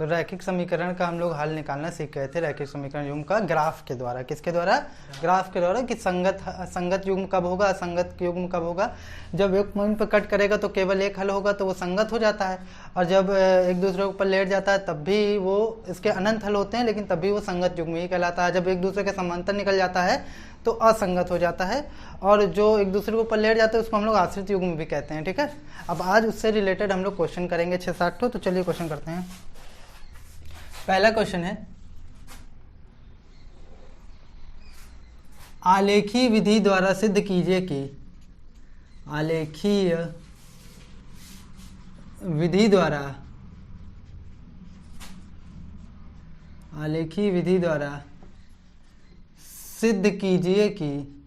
तो रैखिक समीकरण का हम लोग हल निकालना सीख गए थे, रैखिक समीकरण युग्म का ग्राफ के द्वारा। किसके द्वारा? ग्राफ के द्वारा, कि संगत युग्म कब होगा, असंगत युग्म कब होगा। जब एक पॉइंट पर कट करेगा तो केवल एक हल होगा, तो वो संगत हो जाता है, और जब एक दूसरे के ऊपर लेट जाता है तब भी वो, इसके अनंत हल होते हैं लेकिन तब भी वो संगत युग्म ही कहलाता है। जब एक दूसरे के समांतर निकल जाता है तो असंगत हो जाता है, और जो एक दूसरे के ऊपर लेट जाते हैं उसको हम लोग आश्रित युग्म भी कहते हैं। ठीक है, अब आज उससे रिलेटेड हम लोग क्वेश्चन करेंगे 6-7 ठो। तो चलिए क्वेश्चन करते हैं। पहला क्वेश्चन है, आलेखीय विधि द्वारा सिद्ध कीजिए कि आलेखीय विधि द्वारा सिद्ध कीजिए कि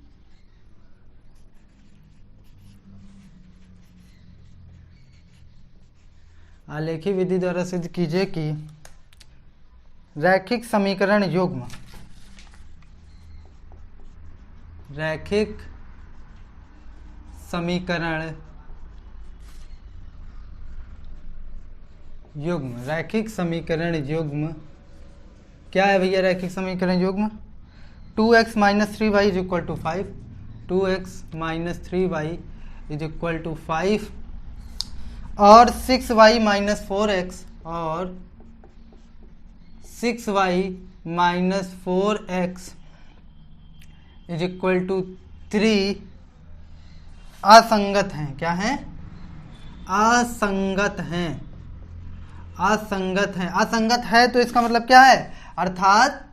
आलेखीय विधि द्वारा सिद्ध कीजिए कि रैखिक समीकरण युग्म रैखिक समीकरण युग्म क्या है भैया? रैखिक समीकरण युग्म 2x - 3y = 5, 2x - 3y = 5 और 6y - 4x और 6y - 4x = 3 असंगत हैं। क्या हैं? असंगत हैं। असंगत है तो इसका मतलब क्या है? अर्थात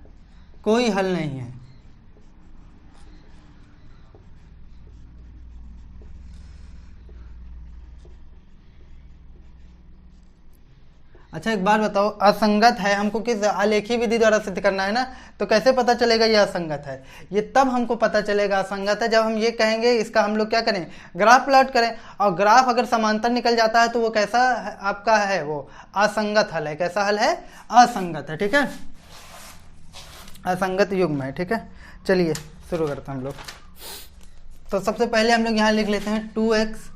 कोई हल नहीं है। अच्छा एक बात बताओ, असंगत है, हमको किस आलेखीय विधि द्वारा सिद्ध करना है ना, तो कैसे पता चलेगा ये असंगत है? ये तब हमको पता चलेगा असंगत है जब हम ये कहेंगे, इसका हम लोग क्या करें, ग्राफ प्लॉट करें, और ग्राफ अगर समांतर निकल जाता है तो वो कैसा आपका है? वो असंगत हल है। कैसा हल है? असंगत है। ठीक है, असंगत युग्म है। ठीक है, चलिए शुरू करते हैं हम लोग। तो सबसे पहले हम लोग यहाँ लिख लेते हैं 2x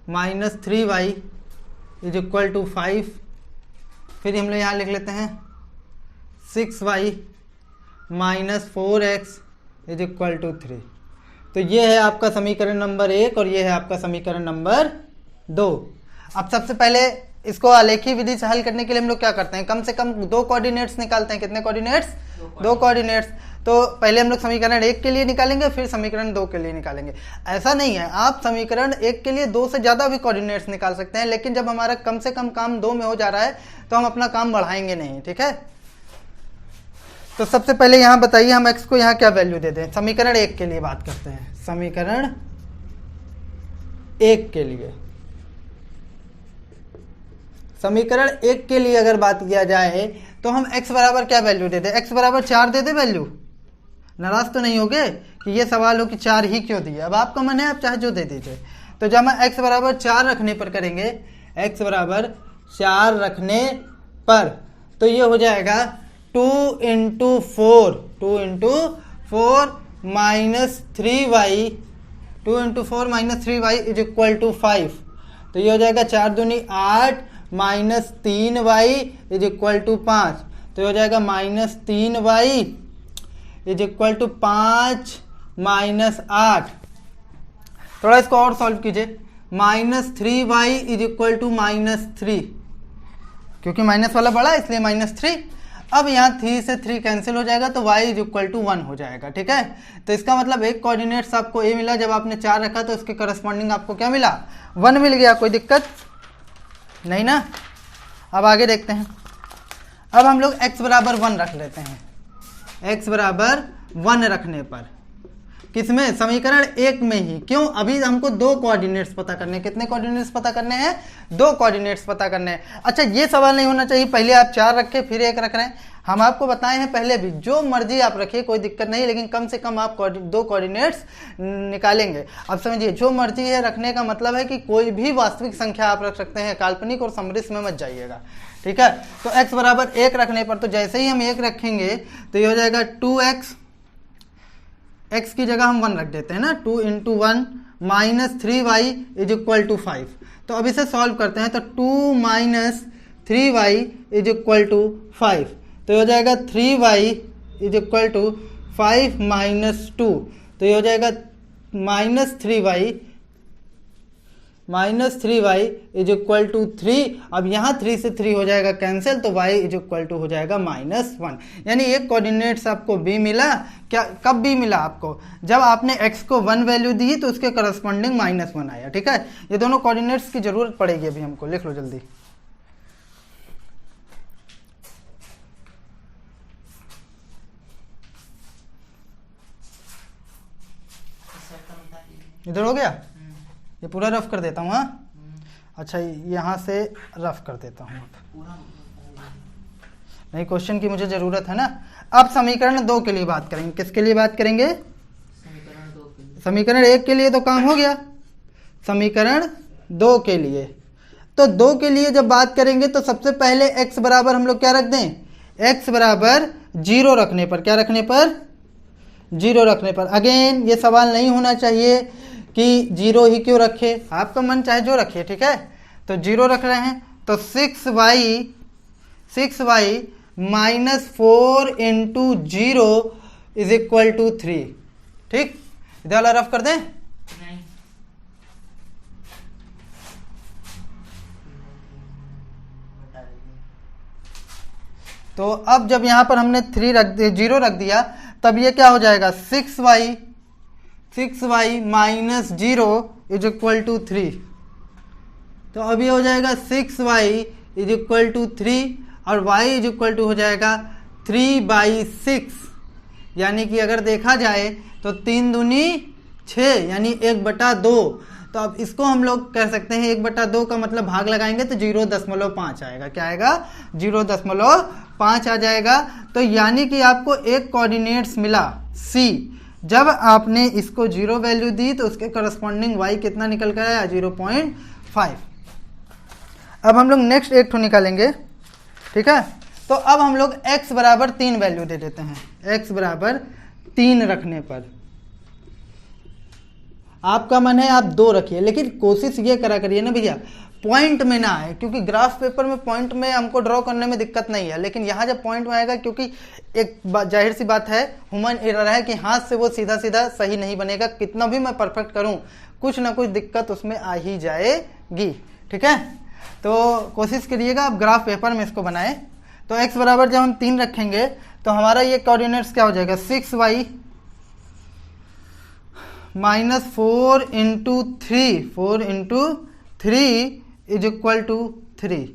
- 3y = 5। फिर हम लोग यहाँ लिख लेते हैं 6y - 4x = 3। तो ये है आपका समीकरण नंबर 1 और ये है आपका समीकरण नंबर 2। अब सबसे पहले इसको आलेखीय विधि से हल करने के लिए हम लोग क्या करते हैं? कम से कम 2 कोऑर्डिनेट्स निकालते हैं। कितने कोऑर्डिनेट्स? 2 कोऑर्डिनेट्स। तो पहले हम लोग समीकरण 1 के लिए निकालेंगे, फिर समीकरण 2 के लिए निकालेंगे। ऐसा नहीं है, आप समीकरण 1 के लिए 2 से ज़्यादा भी कोऑर्डिनेट्स निकाल सकते हैं, लेकिन जब हमारा कम से कम काम 2 में हो जा रहा है तो हम अपना काम बढ़ाएंगे नहीं। ठीक है, तो सबसे पहले यहाँ बताइए हम x को यहाँ क्या वैल्यू दे दें? समीकरण 1 के लिए बात करते हैं। समीकरण 1 के लिए, समीकरण 1 के लिए अगर बात किया जाए तो हम x बराबर क्या वैल्यू दे दें? x बराबर 4 दे दे वैल्यू। नाराज तो नहीं होगे कि ये सवाल हो कि 4 ही क्यों दिए? अब आपका मन है, आप चाहे जो दे दीजिए। तो जब हम x बराबर 4 रखने पर करेंगे, x बराबर 4 रखने पर, तो ये हो जाएगा 2 × 4 -3y = 5। तो ये हो जाएगा 4 दूनी 8 -3y = 5। तो ये हो जाएगा -3y = 5 - 8। थोड़ा इसको और सॉल्व कीजिए। -3y = -3, क्योंकि माइनस वाला बड़ा है इसलिए -3। अब यहाँ 3 से 3 कैंसिल हो जाएगा तो y = 1 हो जाएगा। ठीक है, तो इसका मतलब एक कोऑर्डिनेट्स आपको a मिला, जब आपने 4 रखा तो उसके करस्पॉन्डिंग आपको क्या मिला? 1 मिल गया। कोई दिक्कत नहीं ना? अब आगे देखते हैं। अब हम लोग x बराबर 1 रख लेते हैं। x बराबर 1 रखने पर किसमें? समीकरण 1 में ही। क्यों? अभी हमको 2 कोऑर्डिनेट्स पता करने हैं। कितने कोऑर्डिनेट्स पता करने हैं? 2 कोऑर्डिनेट्स पता करने हैं। अच्छा ये सवाल नहीं होना चाहिए पहले आप 4 रखे फिर 1 रख रहे हैं। हम आपको बताए हैं पहले भी, जो मर्जी आप रखिए कोई दिक्कत नहीं, लेकिन कम से कम आप 2 कोऑर्डिनेट्स निकालेंगे। अब समझिए, जो मर्जी है रखने का मतलब है कि कोई भी वास्तविक संख्या आप रख सकते हैं, काल्पनिक और समृद्ध में मत जाइएगा। ठीक है, तो x बराबर 1 रखने पर, तो जैसे ही हम 1 रखेंगे तो ये हो जाएगा 2x, x की जगह हम 1 रख देते हैं ना, 2 × 1 -3y = 5। तो अब इसे सॉल्व करते हैं। तो 2 - 3y इज इक्वल टू 5। तो ये हो जाएगा 3y is equal to 5 minus 2। तो ये हो जाएगा -3y इज इक्वल टू 3। अब यहाँ 3 से 3 हो जाएगा कैंसिल, तो y इज इक्वल टू हो जाएगा -1। यानी एक कोऑर्डिनेट्स आपको b मिला। क्या कब b मिला आपको? जब आपने x को 1 वैल्यू दी तो उसके करस्पॉन्डिंग -1 आया। ठीक है, ये दोनों कोऑर्डिनेट्स की जरूरत पड़ेगी अभी हमको, लिख लो जल्दी। इधर हो गया, ये पूरा रफ कर देता हूँ। हाँ अच्छा, यहाँ से रफ कर देता हूँ। नहीं, क्वेश्चन की मुझे ज़रूरत है ना। अब समीकरण 2 के लिए बात करेंगे। किसके लिए बात करेंगे? समीकरण 1 के लिए तो काम हो गया, समीकरण 2 के लिए। तो 2 के लिए जब बात करेंगे तो सबसे पहले x बराबर हम लोग क्या रख दें? x बराबर 0 रखने पर, क्या रखने पर? 0 रखने पर। अगेन ये सवाल नहीं होना चाहिए कि 0 ही क्यों रखे, आपका मन चाहे जो रखिए। ठीक है, तो 0 रख रहे हैं तो 6y -4 into 0 is equal to 3। ठीक, इधर वाला रफ कर दें। नहीं। तो अब जब यहां पर हमने 0 रख दिया, तब ये क्या हो जाएगा? 6y minus 0 is equal to 3। तो अब ये हो जाएगा 6y इज इक्वल टू 3 और y इज इक्वल टू हो जाएगा 3/6। यानी कि अगर देखा जाए तो 3 दूनी 6 यानी 1/2। तो अब इसको हम लोग कह सकते हैं 1/2 का मतलब भाग लगाएंगे तो 0.5 आएगा। क्या आएगा? 0.5 आ जाएगा। तो यानी कि आपको एक कोऑर्डिनेट्स मिला c। जब आपने इसको 0 वैल्यू दी तो उसके करस्पॉन्डिंग y कितना निकल कर आया? 0.5। अब हम लोग नेक्स्ट एक ठो निकालेंगे। ठीक है, तो अब हम लोग x बराबर 3 वैल्यू दे देते हैं। x बराबर 3 रखने पर आपका मन है आप 2 रखिए, लेकिन कोशिश ये करा करिए ना भैया पॉइंट में ना आए, क्योंकि ग्राफ पेपर में पॉइंट में हमको ड्रॉ करने में दिक्कत नहीं है, लेकिन यहाँ जब पॉइंट में आएगा, क्योंकि एक जाहिर सी बात है ह्यूमन एरर है कि हाथ से वो सीधा सीधा सही नहीं बनेगा। कितना भी मैं परफेक्ट करूँ, कुछ ना कुछ दिक्कत उसमें आ ही जाएगी। ठीक है, तो कोशिश करिएगा आप ग्राफ पेपर में इसको बनाए। तो x बराबर जब हम 3 रखेंगे तो हमारा ये कोऑर्डिनेट्स क्या हो जाएगा? 6y -4 into 3 is equal to 3।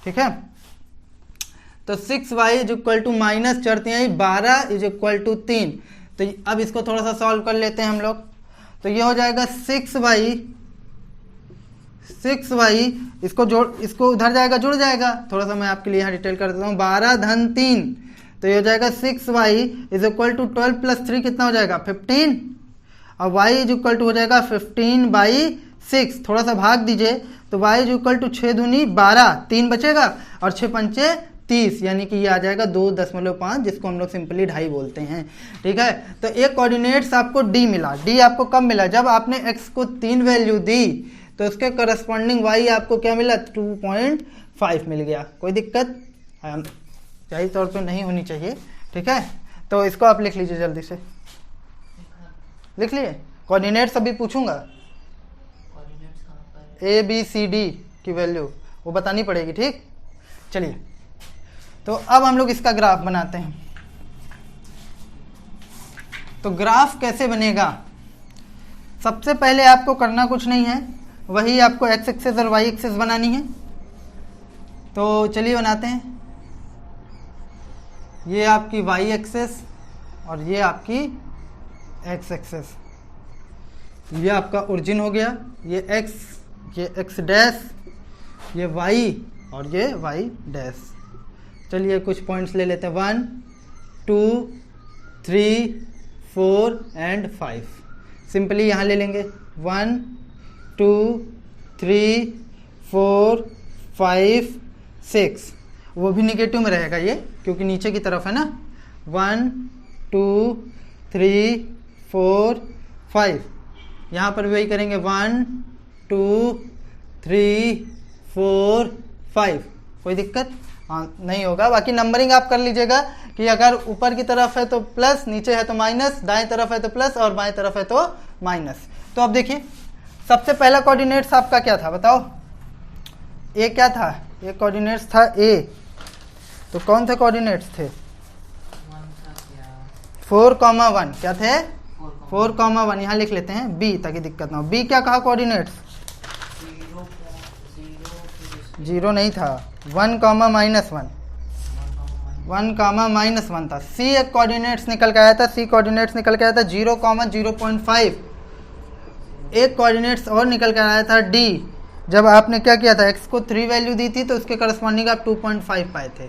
ठीक है, तो 6y is equal to minus चढ़ते हैं 12 इज इक्वल टू 3। तो अब इसको थोड़ा सा सॉल्व कर लेते हैं हम लोग। तो ये हो जाएगा 6y इसको उधर जाएगा, जुड़ जाएगा। थोड़ा सा मैं आपके लिए यहाँ डिटेल कर देता हूँ। 12 धन 3, तो ये हो जाएगा 6y is equal to 12 plus 3 कितना हो जाएगा? 15। और y इज इक्वल टू हो जाएगा 15/6। थोड़ा सा भाग दीजिए तो y इज इक्वल टू 6 दूनी 12, 3 बचेगा और 6 पंचे 30, यानी कि ये आ जाएगा 2.5, जिसको हम लोग सिंपली 2.5 बोलते हैं। ठीक है, तो एक कोऑर्डिनेट्स आपको d मिला। d आपको कब मिला? जब आपने x को 3 वैल्यू दी तो उसके करस्पॉन्डिंग y आपको क्या मिला? 2.5 मिल गया। कोई दिक्कत सही तौर पे नहीं होनी चाहिए। ठीक है, तो इसको आप लिख लीजिए, जल्दी से लिख लिए। कोऑर्डिनेट्स अभी पूछूंगा, ABCD की वैल्यू वो बतानी पड़ेगी। ठीक, चलिए तो अब हम लोग इसका ग्राफ बनाते हैं। तो ग्राफ कैसे बनेगा? सबसे पहले आपको करना कुछ नहीं है, वही आपको x एक्सिस और y एक्सिस बनानी है। तो चलिए बनाते हैं। ये आपकी y एक्सिस और ये आपकी x एक्सिस। ये आपका ओरिजिन हो गया, ये x, ये x डैश, ये y और ये y डैश। चलिए कुछ पॉइंट्स ले लेते हैं। 1 2 3 4 एंड 5। सिंपली यहाँ ले लेंगे 1 2 3 4 5 6। वो भी निगेटिव में रहेगा ये, क्योंकि नीचे की तरफ है ना। 1 2 3 4 5। यहाँ पर भी वही करेंगे 1 2 3 4 5। कोई दिक्कत नहीं होगा। बाकी नंबरिंग आप कर लीजिएगा कि अगर ऊपर की तरफ है तो प्लस, नीचे है तो माइनस, दाएं तरफ है तो प्लस और बाएं तरफ है तो माइनस। तो अब देखिए सबसे पहला कोऑर्डिनेट्स आपका क्या था बताओ? ए क्या था? ए कोऑर्डिनेट्स था ए। तो कौन से कोऑर्डिनेट्स थे? 4,1 क्या थे? 4,1 यहाँ लिख लेते हैं बी ताकि दिक्कत ना हो। बी क्या कहा कोऑर्डिनेट्स? 0 नहीं था, 1,-1 1,-1 था। सी एक कोऑर्डिनेट्स निकल के आया था, सी कोऑर्डिनेट्स निकल के आया था 0,0.5। एक कोऑर्डिनेट्स और निकल कर आया था डी। जब आपने क्या किया था, x को 3 वैल्यू दी थी तो उसके करस्पॉन्डिंग आप 2.5 पाए थे।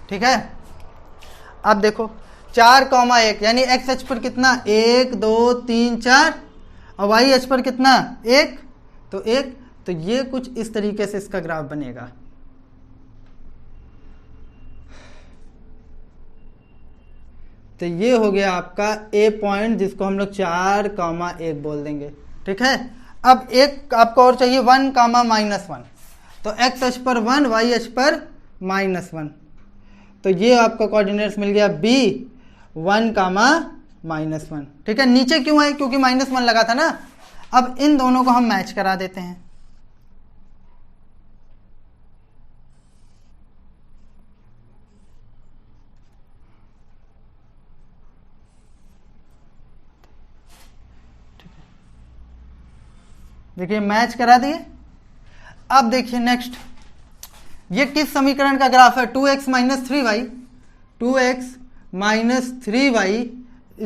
ठीक है, अब देखो 4,1 यानी x अक्ष पर कितना 1 2 3 4 और y अक्ष पर कितना 1 तो 1। तो ये कुछ इस तरीके से इसका ग्राफ बनेगा। तो ये हो गया आपका ए पॉइंट जिसको हम लोग 4,1 बोल देंगे। ठीक है, अब एक आपको और चाहिए 1,-1। तो x अक्ष पर 1, y अक्ष पर -1। तो ये आपका कोऑर्डिनेट्स मिल गया b 1,-1। ठीक है, नीचे क्यों है? क्योंकि -1 लगा था ना। अब इन दोनों को हम मैच करा देते हैं। देखिए मैच करा दिए। अब देखिए नेक्स्ट, ये किस समीकरण का ग्राफ है? 2x - 3y 2x - 3y =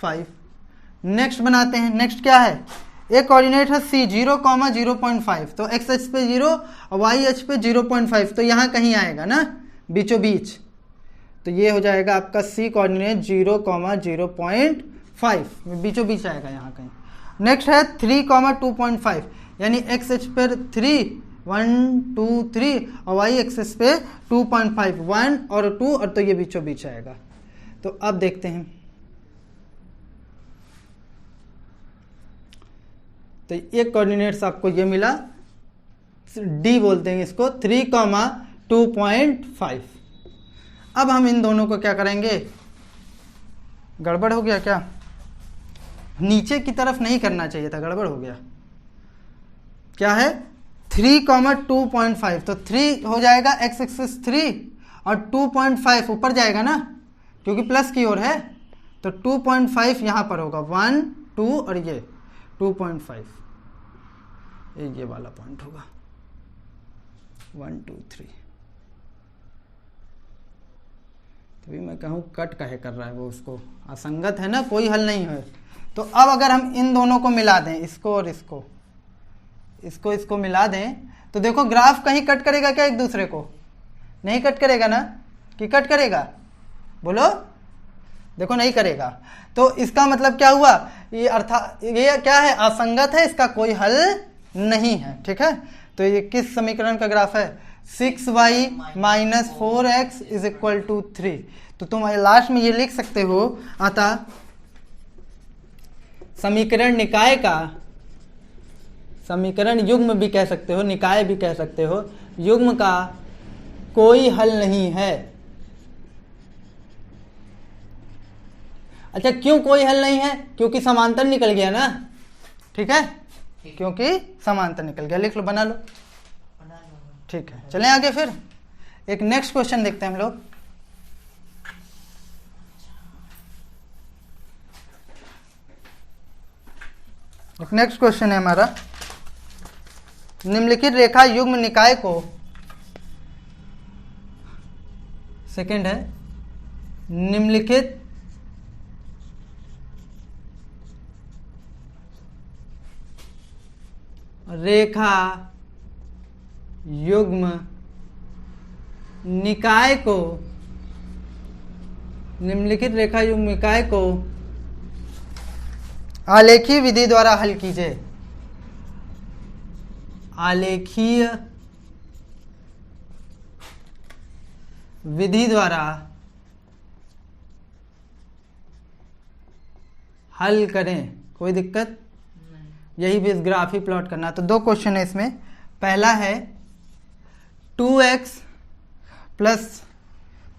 5। Next बनाते हैं। नेक्स्ट क्या है? एक कोऑर्डिनेट है c 0,0.5। तो x अक्ष पे 0 और y अक्ष पे 0.5। तो यहाँ कहीं आएगा ना बीचों बीच। तो ये हो जाएगा आपका c कोऑर्डिनेट 0,0.5 बीचों बीच आएगा यहाँ कहीं। नेक्स्ट है 3,2.5 यानी x अक्ष पर 3 1 2 3 और y एक्सिस पे 2.5 1 और 2 और तो ये बीचों बीच आएगा। तो अब देखते हैं। तो एक कोऑर्डिनेट्स आपको ये मिला, d बोलते हैं इसको 3,2.5। अब हम इन दोनों को क्या करेंगे? गड़बड़ हो गया क्या? नीचे की तरफ नहीं करना चाहिए था, गड़बड़ हो गया। क्या है? 3,2.5। तो 3 हो जाएगा x एक्सिस 3 और 2.5 ऊपर जाएगा ना क्योंकि प्लस की ओर है। तो 2.5 यहाँ पर होगा 1 2 और ये 2.5 ये वाला पॉइंट होगा 1 2 3। तभी मैं कहूँ कट काहे कर रहा है वो, उसको असंगत है ना, कोई हल नहीं है। तो अब अगर हम इन दोनों को मिला दें, इसको और इसको मिला दें, तो देखो ग्राफ कहीं कट करेगा क्या एक दूसरे को? नहीं कट करेगा ना, कि कट करेगा? बोलो, देखो नहीं करेगा। तो इसका मतलब क्या हुआ? ये अर्थात ये क्या है? असंगत है, इसका कोई हल नहीं है। ठीक है, तो ये किस समीकरण का ग्राफ है? 6y - 4x = 3। तो तुम लास्ट में ये लिख सकते हो, अतः समीकरण निकाय का, समीकरण युग्म भी कह सकते हो, निकाय भी कह सकते हो, युग्म का कोई हल नहीं है। अच्छा, क्यों कोई हल नहीं है? क्योंकि समांतर निकल गया ना। ठीक है, क्योंकि समांतर निकल गया। लिख लो, बना लो। ठीक है, चलें आगे। फिर एक नेक्स्ट क्वेश्चन देखते हैं हम लोग। एक नेक्स्ट क्वेश्चन है हमारा, निम्नलिखित रेखा युग्म निकाय को, सेकंड है, निम्नलिखित रेखा युग्म निकाय को, निम्नलिखित रेखा युग्म निकाय को आलेखीय विधि द्वारा हल कीजिए। आलेखीय विधि द्वारा हल करें। कोई दिक्कत? यही भी इस ग्राफ ही प्लॉट करना। तो दो क्वेश्चन है इसमें। पहला है 2x plus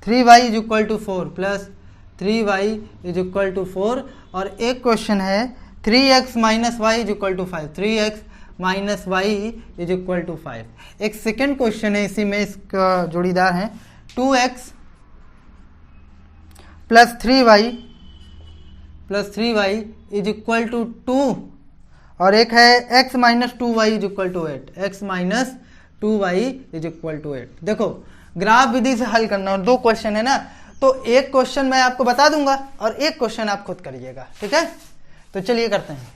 3y is equal to 4 plus 3y is equal to 4, और एक क्वेश्चन है 3x minus y is equal to 5, 3x minus y is equal to 5। एक सेकेंड क्वेश्चन है इसी में, इसका जोड़ीदार है 2x plus 3y is equal to 2, और एक है x minus 2y is equal to 8, x minus 2y is equal to 8। देखो ग्राफ विधि से हल करना, और दो क्वेश्चन है ना, तो एक क्वेश्चन मैं आपको बता दूंगा और एक क्वेश्चन आप खुद करिएगा, ठीक है। तो चलिए करते हैं।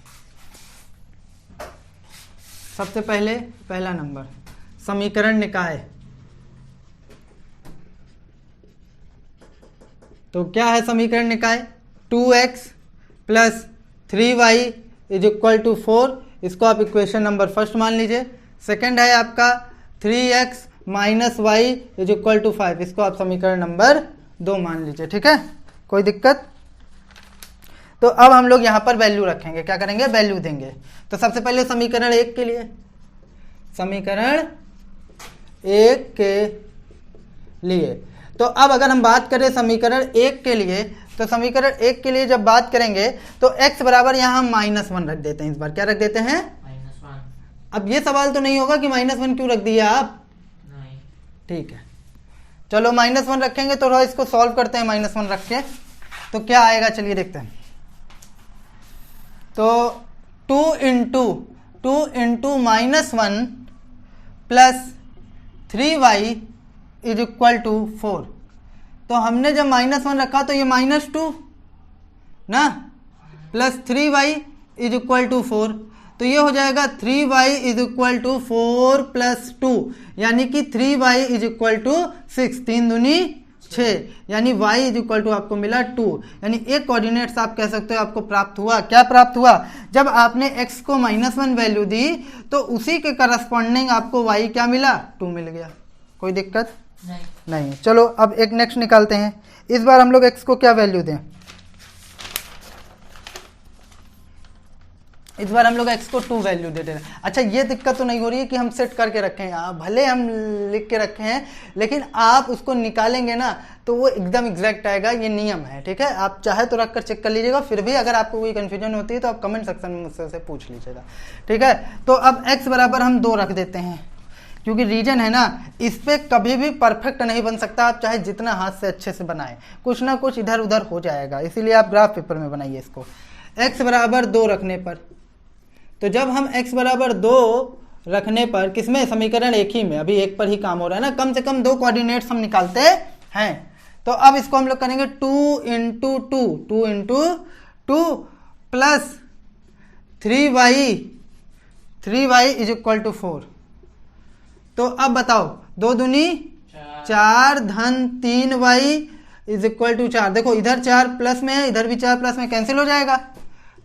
सबसे पहले पहला नंबर, समीकरण निकाय। तो क्या है समीकरण निकाय? 2x plus 3y is equal to 4, इसको आप इक्वेशन नंबर फर्स्ट मान लीजिए। सेकंड है आपका 3x minus y is equal to 5, इसको आप समीकरण नंबर 2 मान लीजिए, ठीक है, कोई दिक्कत? तो अब हम लोग यहाँ पर वैल्यू रखेंगे, क्या करेंगे? वैल्यू देंगे। तो सबसे पहले समीकरण 1 के लिए, समीकरण 1 के लिए, तो अब अगर हम बात करें समीकरण 1 के लिए, तो समीकरण 1 के लिए जब बात करेंगे तो x बराबर यहाँ हम -1 रख देते हैं। इस बार क्या रख देते हैं? -1। अब ये सवाल तो नहीं होगा कि -1 क्यों रख दिया आप? नहीं। ठीक है, चलो -1 रखेंगे, तो इसको सॉल्व करते हैं -1 रख के, तो क्या आएगा चलिए देखते हैं। तो 2 into -1 plus 3y is equal to 4। तो हमने जब -1 रखा तो ये -2 ना, plus 3y is equal to 4, तो ये हो जाएगा 3y is equal to 4 plus 2, यानी कि 3y इज इक्वल टू 6, 3 दूनी 6, यानी y इज इक्वल टू आपको मिला 2, यानी एक कोऑर्डिनेट्स आप कह सकते हो आपको प्राप्त हुआ। क्या प्राप्त हुआ? जब आपने x को -1 वैल्यू दी तो उसी के करस्पॉन्डिंग आपको y क्या मिला? 2 मिल गया। कोई दिक्कत नहीं। चलो अब एक नेक्स्ट निकालते हैं। इस बार हम लोग x को क्या वैल्यू दें? इस बार हम लोग x को 2 वैल्यू दे रहे हैं। अच्छा, ये दिक्कत तो नहीं हो रही है कि हम सेट करके रखे हैं, भले हम लिख के रखे हैं, लेकिन आप उसको निकालेंगे ना तो वो एकदम एग्जैक्ट आएगा, ये नियम है, ठीक है। आप चाहे तो रख कर चेक कर लीजिएगा, फिर भी अगर आपको कोई कंफ्यूजन होती है तो आप कमेंट सेक्शन में मुझसे पूछ लीजिएगा, ठीक है। तो अब x बराबर हम 2 रख देते हैं, क्योंकि रीजन है ना, इस पे कभी भी परफेक्ट नहीं बन सकता, आप चाहे जितना हाथ से अच्छे से बनाएं, कुछ ना कुछ इधर उधर हो जाएगा, इसीलिए आप ग्राफ पेपर में बनाइए इसको। x बराबर 2 रखने पर, तो जब हम x बराबर 2 रखने पर, किसमें? समीकरण 1 ही में, अभी 1 पर ही काम हो रहा है ना, कम से कम 2 कोऑर्डिनेट्स हम निकालते हैं। तो अब इसको हम लोग करेंगे 2 into 2 plus 3y is equal to 4। तो अब बताओ, 2 दूनी 4 धन 3y इज इक्वल टू 4। देखो इधर 4 प्लस में है, इधर भी 4 प्लस में, कैंसिल हो जाएगा,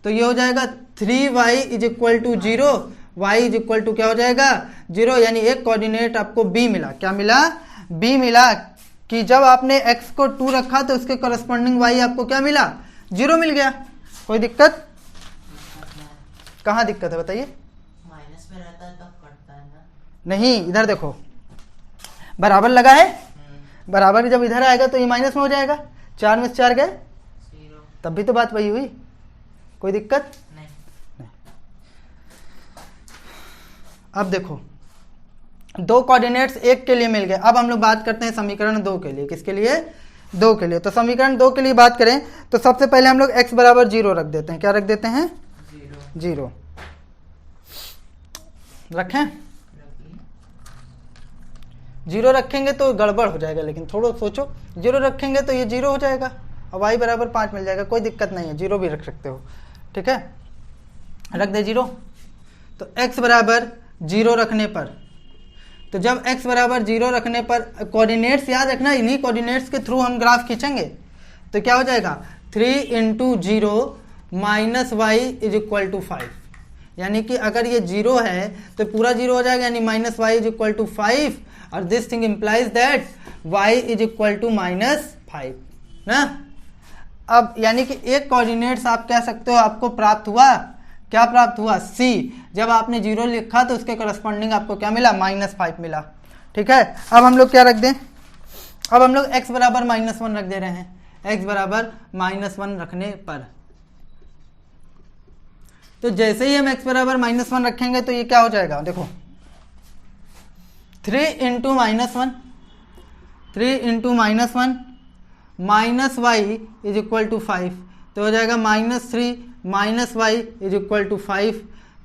तो ये हो जाएगा 3y is equal to 0, y is equal to क्या हो जाएगा? 0, यानी एक कोऑर्डिनेट आपको b मिला। क्या मिला? b मिला, कि जब आपने x को 2 रखा तो उसके करस्पॉन्डिंग y आपको क्या मिला? 0 मिल गया। कोई दिक्कत? कहाँ दिक्कत है बताइए? माइनस में रहता है तब कटता है ना? नहीं, इधर देखो बराबर लगा है, बराबर जब इधर आएगा तो ये माइनस में हो जाएगा, 4 में से 4 गए, तब भी तो बात वही हुई। कोई दिक्कत नहीं। अब देखो 2 कोऑर्डिनेट्स 1 के लिए मिल गए। अब हम लोग बात करते हैं समीकरण 2 के लिए। किसके लिए? 2 के लिए। तो समीकरण 2 के लिए बात करें तो सबसे पहले हम लोग x बराबर 0 रख देते हैं। क्या रख देते हैं? 0 रखें। 0 रखेंगे तो गड़बड़ हो जाएगा, लेकिन थोड़ा सोचो, 0 रखेंगे तो ये 0 हो जाएगा और y बराबर 5 मिल जाएगा। कोई दिक्कत नहीं है, 0 भी रख सकते हो, ठीक है, रख दे 0। तो x बराबर 0 रखने पर, तो जब x बराबर 0 रखने पर कोऑर्डिनेट्स याद रखना, इन्हीं कोऑर्डिनेट्स के थ्रू हम ग्राफ खींचेंगे। तो क्या हो जाएगा? 3 into 0 minus y is equal to 5, यानी कि अगर ये 0 है तो पूरा 0 हो जाएगा, यानी minus y is equal to 5, और this thing implies that y is equal to -5 ना। अब यानी कि एक कोऑर्डिनेट्स आप कह सकते हो आपको प्राप्त हुआ। क्या प्राप्त हुआ? c। जब आपने 0 लिखा तो उसके करस्पॉन्डिंग आपको क्या मिला? -5 मिला, ठीक है, अब हम लोग क्या रख दें, अब हम लोग x बराबर -1 रख दे रहे हैं, x बराबर -1 रखने पर तो जैसे ही हम x बराबर -1 रखेंगे तो ये क्या हो जाएगा, देखो 3 into -1 minus y is equal to 5, तो हो जाएगा -3 minus y is equal to 5,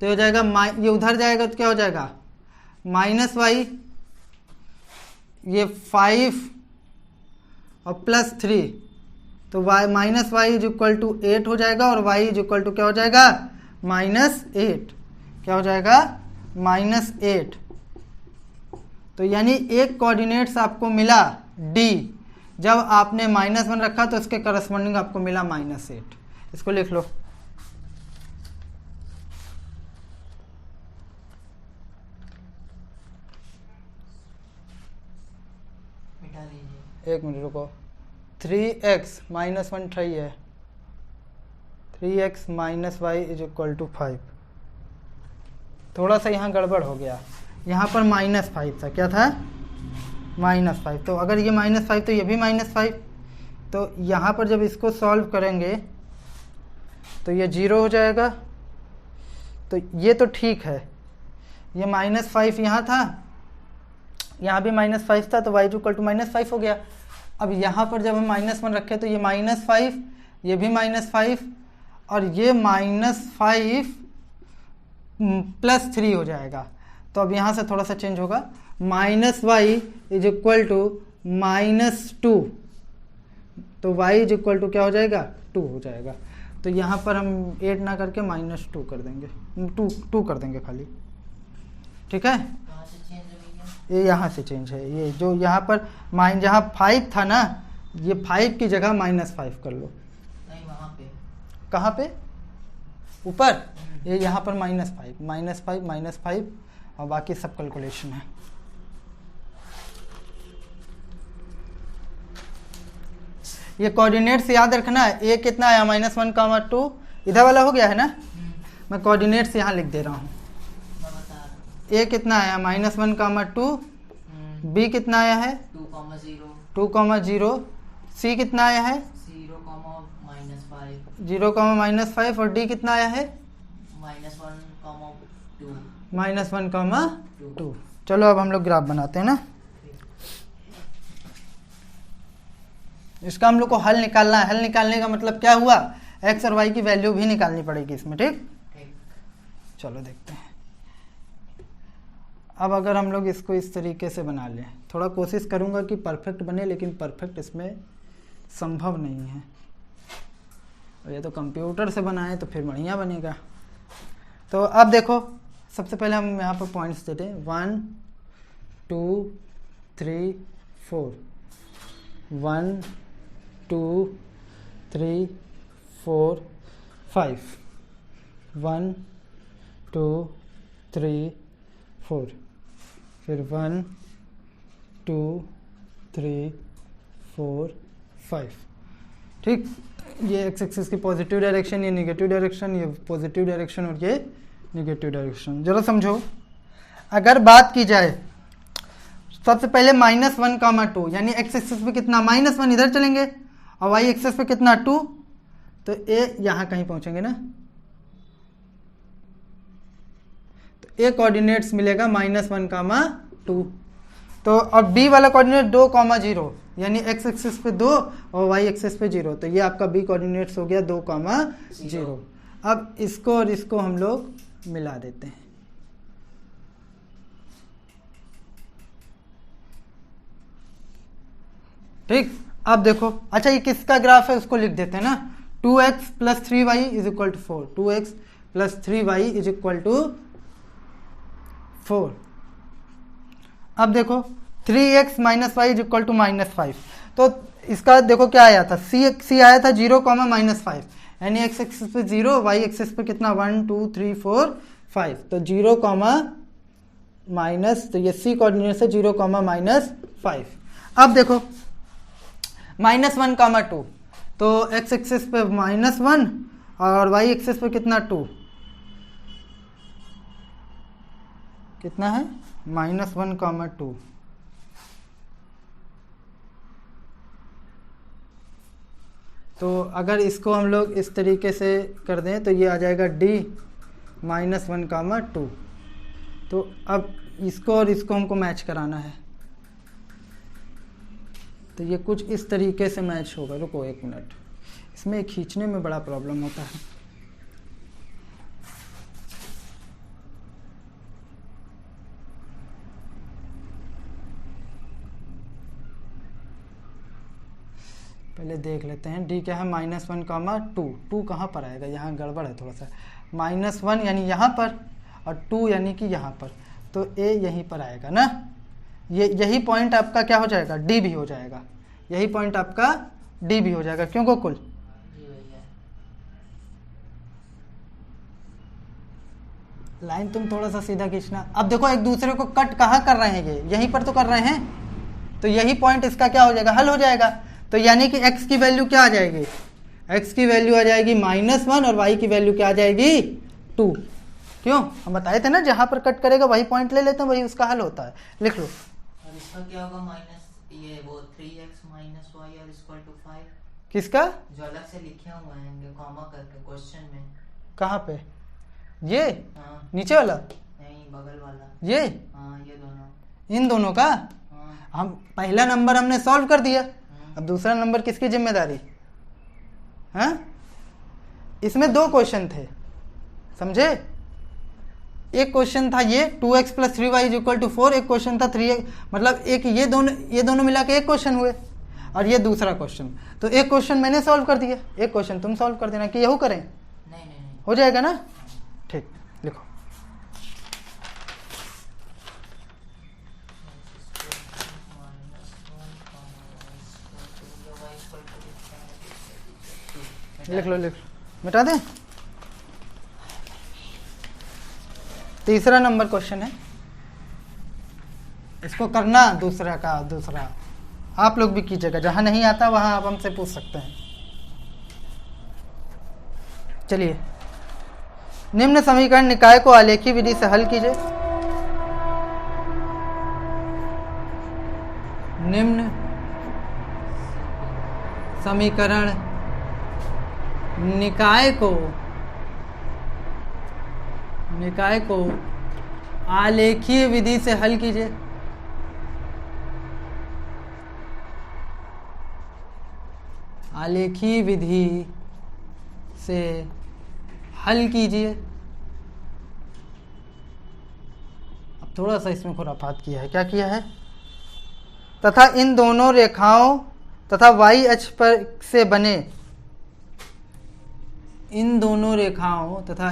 तो हो जाएगा ये उधर जाएगा तो क्या हो जाएगा -y, ये 5 और +3, तो y इज इक्वल टू 8 हो जाएगा और y इज इक्वल टू क्या हो जाएगा -8, क्या हो जाएगा -8। तो यानी एक कोऑर्डिनेट्स आपको मिला D, जब आपने -1 रखा तो उसके करस्पॉन्डिंग आपको मिला -8। इसको लिख लो, एक मिनट रुको, 3x -1 सही है, 3x -y is equal to 5, थोड़ा सा यहाँ गड़बड़ हो गया, यहाँ पर -5 था, क्या था -5, तो अगर ये -5 तो ये भी -5, तो यहाँ पर जब इसको सॉल्व करेंगे तो ये 0 हो जाएगा, तो ये तो ठीक है, ये -5 यहाँ था, यहाँ भी -5 था, तो y इक्वल टू -5 हो गया। अब यहाँ पर जब हम -1 रखें तो ये -5, ये भी -5 और ये -5 +3 हो जाएगा, तो अब यहाँ से थोड़ा सा चेंज होगा, -y इज इक्वल टू -2, तो y इज इक्वल टू क्या हो जाएगा 2 हो जाएगा, तो यहाँ पर हम 8 ना करके -2 कर देंगे, 2 कर देंगे खाली, ठीक है। ये यहाँ से चेंज है, ये जो यहाँ पर जहाँ 5 था ना, ये 5 की जगह -5 कर लो, नहीं वहाँ पे, कहाँ पे ऊपर, ये यहाँ पर -5 और बाकी सब कैलकुलेशन है। ये कोऑर्डिनेट्स याद रखना है, ए कितना आया -1, 2 इधर वाला हो गया है ना, मैं कोऑर्डिनेट्स यहाँ लिख दे रहा हूँ, ए कितना आया -1, 2, बी कितना आया है 2, 0, सी कितना आया है 0, -5 और डी कितना आया है -1, 2। चलो अब हम लोग ग्राफ बनाते हैं ना, इसका हम लोग को हल निकालना है, हल निकालने का मतलब क्या हुआ, x और y की वैल्यू भी निकालनी पड़ेगी इसमें, ठीक। चलो देखते हैं, अब अगर हम लोग इसको इस तरीके से बना लें, थोड़ा कोशिश करूंगा कि परफेक्ट बने, लेकिन परफेक्ट इसमें संभव नहीं है, और ये तो कंप्यूटर से बनाए तो फिर बढ़िया बनेगा। तो अब देखो, सबसे पहले हम यहाँ पर पॉइंट्स देते हैं, 1 2 3 4, 1 2 3 4 5, 1 2 3 4, फिर 1 2 3 4 5, ठीक। ये एक्स एक्सिस की पॉजिटिव डायरेक्शन, ये निगेटिव डायरेक्शन, ये पॉजिटिव डायरेक्शन और ये निगेटिव डायरेक्शन। जरा समझो, अगर बात की जाए सबसे पहले -1, 2, यानी एक्स एक्सिस पे कितना -1 इधर चलेंगे और वाई एक्सिस पे कितना 2, तो ए यहाँ कहीं पहुंचेंगे ना, तो ए कोऑर्डिनेट्स मिलेगा -1, 2, तो और बी वाला कोऑर्डिनेट 2, 0, यानी एक्स एक्सिस पे 2 और वाई एक्सिस पे 0, तो ये आपका बी कोऑर्डिनेट्स हो गया 2, 0। अब इसको और इसको हम लोग मिला देते हैं, ठीक। अब देखो, अच्छा ये किसका ग्राफ है उसको लिख देते हैं ना, 2x + 3y is equal to 4, 2x + 3y is equal to 4। अब देखो 3x - y is equal to -5, तो इसका देखो क्या आया था, c आया था 0, -5, यानी x एक्सिस पे 0, y एक्सिस पे कितना 1 2 3 4 5, तो 0, माइनस, तो ये c कोऑर्डिनेट से 0, -5। अब देखो -1, 2, तो x एक्सिस पे -1 और y एक्सिस पे कितना 2, कितना है -1, 2, तो अगर इसको हम लोग इस तरीके से कर दें तो ये आ जाएगा d -1, 2। तो अब इसको और इसको हमको मैच कराना है, तो ये कुछ इस तरीके से मैच होगा। रुको 1 मिनट, इसमें खींचने में बड़ा प्रॉब्लम होता है। पहले देख लेते हैं d क्या है, -1, 2। 2 कहाँ पर आएगा, यहाँ गड़बड़ है थोड़ा सा। -1 यानी यहाँ पर और 2 यानी कि यहाँ पर, तो a यहीं पर आएगा ना। ये यही पॉइंट आपका क्या हो जाएगा, d भी हो जाएगा। यही पॉइंट आपका d भी हो जाएगा। क्यों गोकुल? लाइन तुम थोड़ा सा सीधा खींचना। अब देखो एक दूसरे को कट कहाँ कर रहे हैं, ये यहीं पर तो कर रहे हैं, तो यही पॉइंट इसका क्या हो जाएगा, हल हो जाएगा। तो यानी कि x की वैल्यू क्या आ जाएगी, x की वैल्यू आ जाएगी -1 और y की वैल्यू क्या आ जाएगी 2। क्यों? हम बताए थे ना जहां पर कट करेगा वही पॉइंट ले लेते हैं, वही उसका हल होता है। लिख लो। और इसका क्या होगा, वो 3x - y और इक्वल टू 5। किसका? जो अलग से लिखे हुए हैं कॉमा करके क्वेश्चन में। कहाँ पे? ये हाँ। नीचे वाला? नहीं, बगल वाला। ये? हाँ, ये दोनों। इन दोनों का? हाँ। हम पहला नंबर हमने सॉल्व कर दिया, अब दूसरा नंबर किसकी जिम्मेदारी? हाँ, इसमें 2 क्वेश्चन थे, समझे? एक क्वेश्चन था ये 2x + 3y = 4, एक क्वेश्चन था 3x, मतलब एक ये दोनों मिला के एक क्वेश्चन हुए, और ये दूसरा क्वेश्चन। तो एक क्वेश्चन मैंने सॉल्व कर दिया, एक क्वेश्चन तुम सॉल्व कर देना। कि यहू करें? नहीं, हो जाएगा ना? ठीक, लिखो। लिख लो, मिटा दें। तीसरा नंबर क्वेश्चन है, इसको करना दूसरा आप लोग भी कीजिएगा, जहां नहीं आता वहां आप हमसे पूछ सकते हैं। चलिए, निम्न समीकरण निकाय को आलेखी विधि से हल कीजिए। निम्न समीकरण निकाय को आलेखीय विधि से हल कीजिए। आलेखीय विधि से हल कीजिए। अब थोड़ा सा इसमें खुराफात किया है। क्या किया है? तथा इन दोनों रेखाओं तथा y अक्ष पर से बने इन दोनों रेखाओं तथा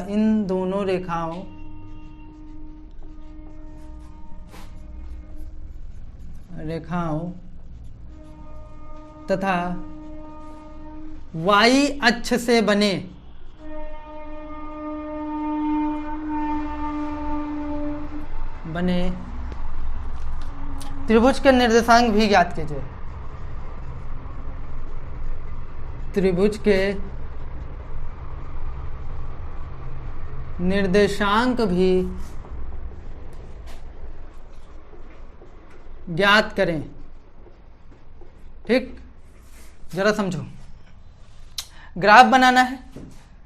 y अक्ष से बने त्रिभुज के निर्देशांक भी ज्ञात कीजिए। त्रिभुज के निर्देशांक भी ज्ञात करें। ठीक, जरा समझो। ग्राफ बनाना है,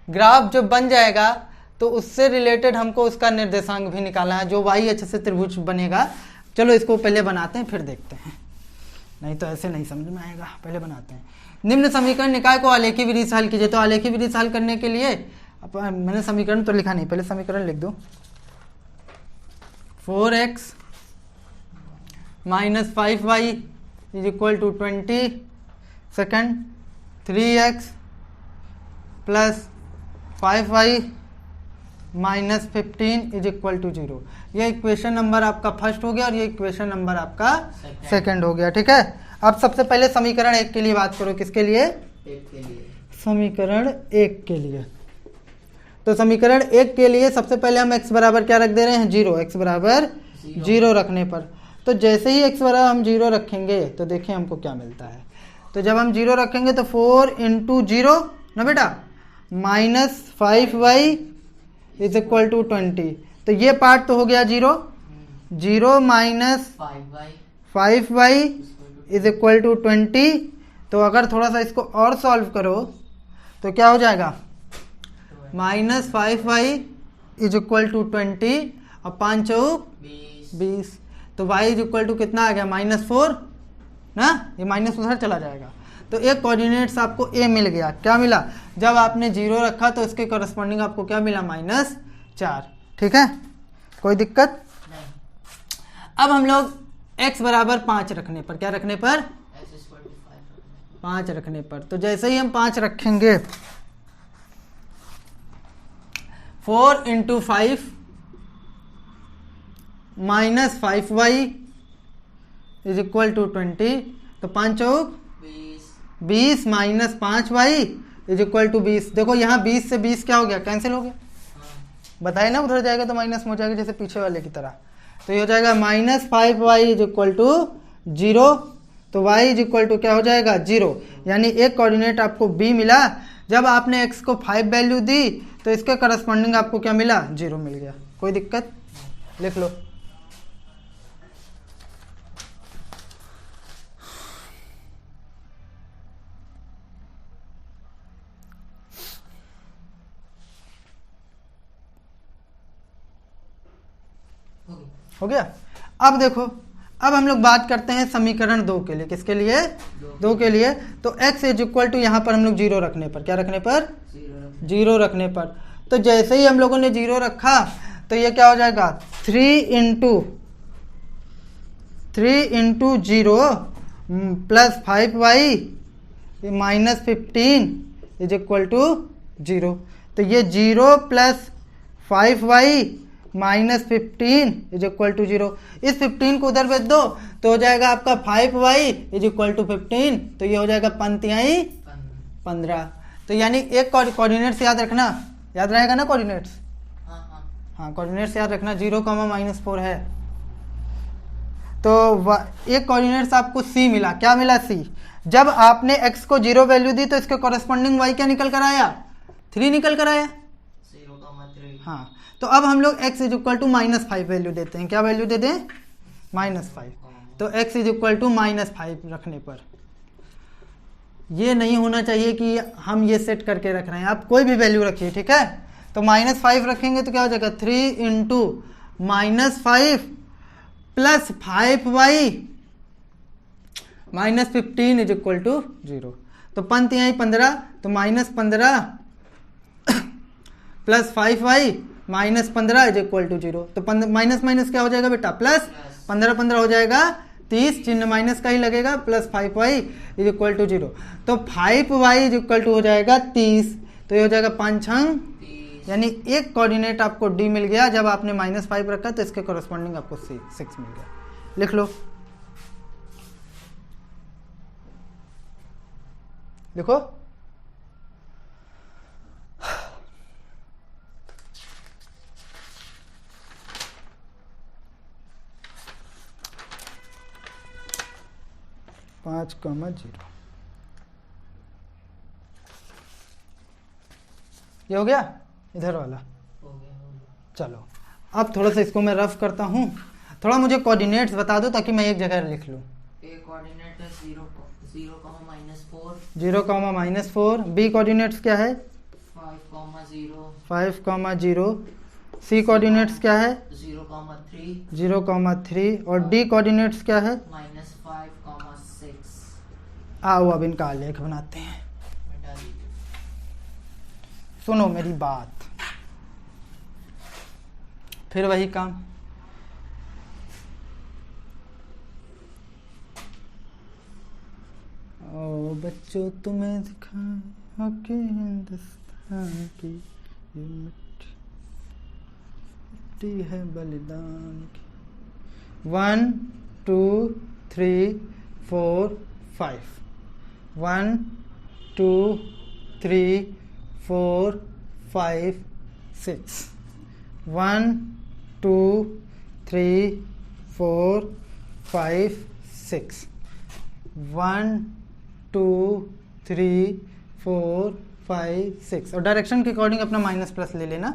ग्राफ जब बन जाएगा तो उससे रिलेटेड हमको उसका निर्देशांक भी निकालना है, जो y अक्ष से त्रिभुज बनेगा। चलो इसको पहले बनाते हैं, फिर देखते हैं, नहीं तो ऐसे नहीं समझ में आएगा। पहले बनाते हैं। निम्न समीकरण निकाय को आलेखी विधि से हल कीजिए। तो आलेखी विधि से हल करने के लिए मैंने समीकरण तो लिखा नहीं, पहले समीकरण लिख दो। 4x - 5y = 20, second 3x + 5y - 15 = 0। ये इक्वेशन नंबर आपका फर्स्ट हो गया और ये इक्वेशन नंबर आपका सेकंड हो गया। ठीक है, अब सबसे पहले समीकरण 1 के लिए बात करो। किसके लिए? 1 के लिए। समीकरण 1 के लिए। तो समीकरण 1 के लिए सबसे पहले हम x बराबर क्या रख दे रहे हैं? 0। x बराबर 0 रखने पर, तो जैसे ही x बराबर हम 0 रखेंगे तो देखिए हमको क्या मिलता है। तो जब हम 0 रखेंगे तो 4 × 0 ना बेटा, -5y = 20। तो ये पार्ट तो हो गया 0 - 5y = 20, तो अगर थोड़ा सा इसको और सॉल्व करो तो क्या हो जाएगा, -5y इज इक्वल टू 20 और 5 चौक 20। तो y इज इक्वल टू कितना आ गया, -4 ना, ये माइनस उधर चला जाएगा। तो एक कोऑर्डिनेट्स आपको a मिल गया। क्या मिला, जब आपने 0 रखा तो इसके करस्पॉन्डिंग आपको क्या मिला, -4। ठीक है, कोई दिक्कत नहीं। अब हम लोग x बराबर 5 रखने पर, क्या रखने पर, x is 25 5 रखने पर, तो जैसे ही हम 5 रखेंगे 4 × 5 -5y इज इक्वल टू 20। तो 5 चौक 20 minus 5y is equal to 20। देखो यहाँ 20 से 20 क्या हो गया, कैंसिल हो गया। बताए ना, उधर जाएगा तो माइनस में हो जाएगा जैसे पीछे वाले की तरह। तो ये हो जाएगा -5y इज इक्वल टू 0। तो y इज इक्वल टू क्या हो जाएगा, 0। यानी एक कोऑर्डिनेट आपको b मिला। जब आपने x को 5 वैल्यू दी तो इसके करस्पॉन्डिंग आपको क्या मिला, 0 मिल गया। कोई दिक्कत, लिख लो। हो गया। अब देखो, अब हम लोग बात करते हैं समीकरण 2 के लिए। किसके लिए, 2 के लिए। तो x इज इक्वल टू यहाँ पर हम लोग 0 रखने पर, क्या रखने पर, 0 रखने पर। तो जैसे ही हम लोगों ने 0 रखा तो ये क्या हो जाएगा, 3 × 0 plus 5y -15 is equal to 0। तो ये 0 plus 5y -15 is equal to 0। इस 15 को उधर भेज दो तो हो जाएगा आपका 5y इज इक्वल टू 15। तो ये हो जाएगा 15। तो यानी एक कोऑर्डिनेट्स याद रखना, याद रहेगा ना कोऑर्डिनेट्स, हाँ कोऑर्डिनेट्स याद रखना, 0, -4 है। तो एक कोऑर्डिनेट्स आपको c मिला। क्या मिला, c। जब आपने x को 0 वैल्यू दी तो इसके कॉरेस्पॉन्डिंग y क्या निकल कर आया, 3 निकल कर आया। 0,3। हाँ, तो अब हम लोग x is equal to -5 value देते हैं। क्या वैल्यू दे दें, -5। तो x इज इक्वल टू -5 रखने पर ये नहीं होना चाहिए कि हम ये सेट करके रख रहे हैं, आप कोई भी वैल्यू रखिए, ठीक है। तो -5 रखेंगे तो क्या हो जाएगा, 3 × -5 plus 5y -15 is equal to 0। तो पंत यहाँ 15, तो -15 plus 5y -15 is equal to 0। तो माइनस माइनस क्या हो जाएगा बेटा, प्लस 15 हो जाएगा 30, चिन्ह माइनस का ही लगेगा, plus 5y is equal to 0। तो 5y इज इक्वल टू हो जाएगा 30। तो ये हो जाएगा 5 छंग 30। यानी एक कोऑर्डिनेट आपको d मिल गया। जब आपने -5 रखा तो इसके कॉरेस्पॉन्डिंग आपको 6 मिल गया। लिख लो, देखो पाँच कॉमा 0 ये हो गया इधर वाला। चलो अब थोड़ा सा इसको मैं रफ करता हूँ। थोड़ा मुझे कोऑर्डिनेट्स बता दो ताकि मैं एक जगह लिख लूँ। ए कोऑर्डिनेट है 0, -4, 0, -4। बी कोऑर्डिनेट्स क्या है, 5, 0। सी कोऑर्डिनेट्स क्या है, 0, 3। और डी कोऑर्डिनेट्स क्या है, -5, 6। आओ अब इनका आलेख बनाते हैं। सुनो मेरी बात, फिर वही काम। ओ बच्चों तुम्हें दिखाया कि हिंदुस्तान की ये मिट्टी है बलिदान की। 1 2 3 4 5। 1 2 3 4 5 6। 1 2 3 4 5 6। 1 2 3 4 5 6। और डायरेक्शन के अकॉर्डिंग अपना माइनस प्लस ले लेना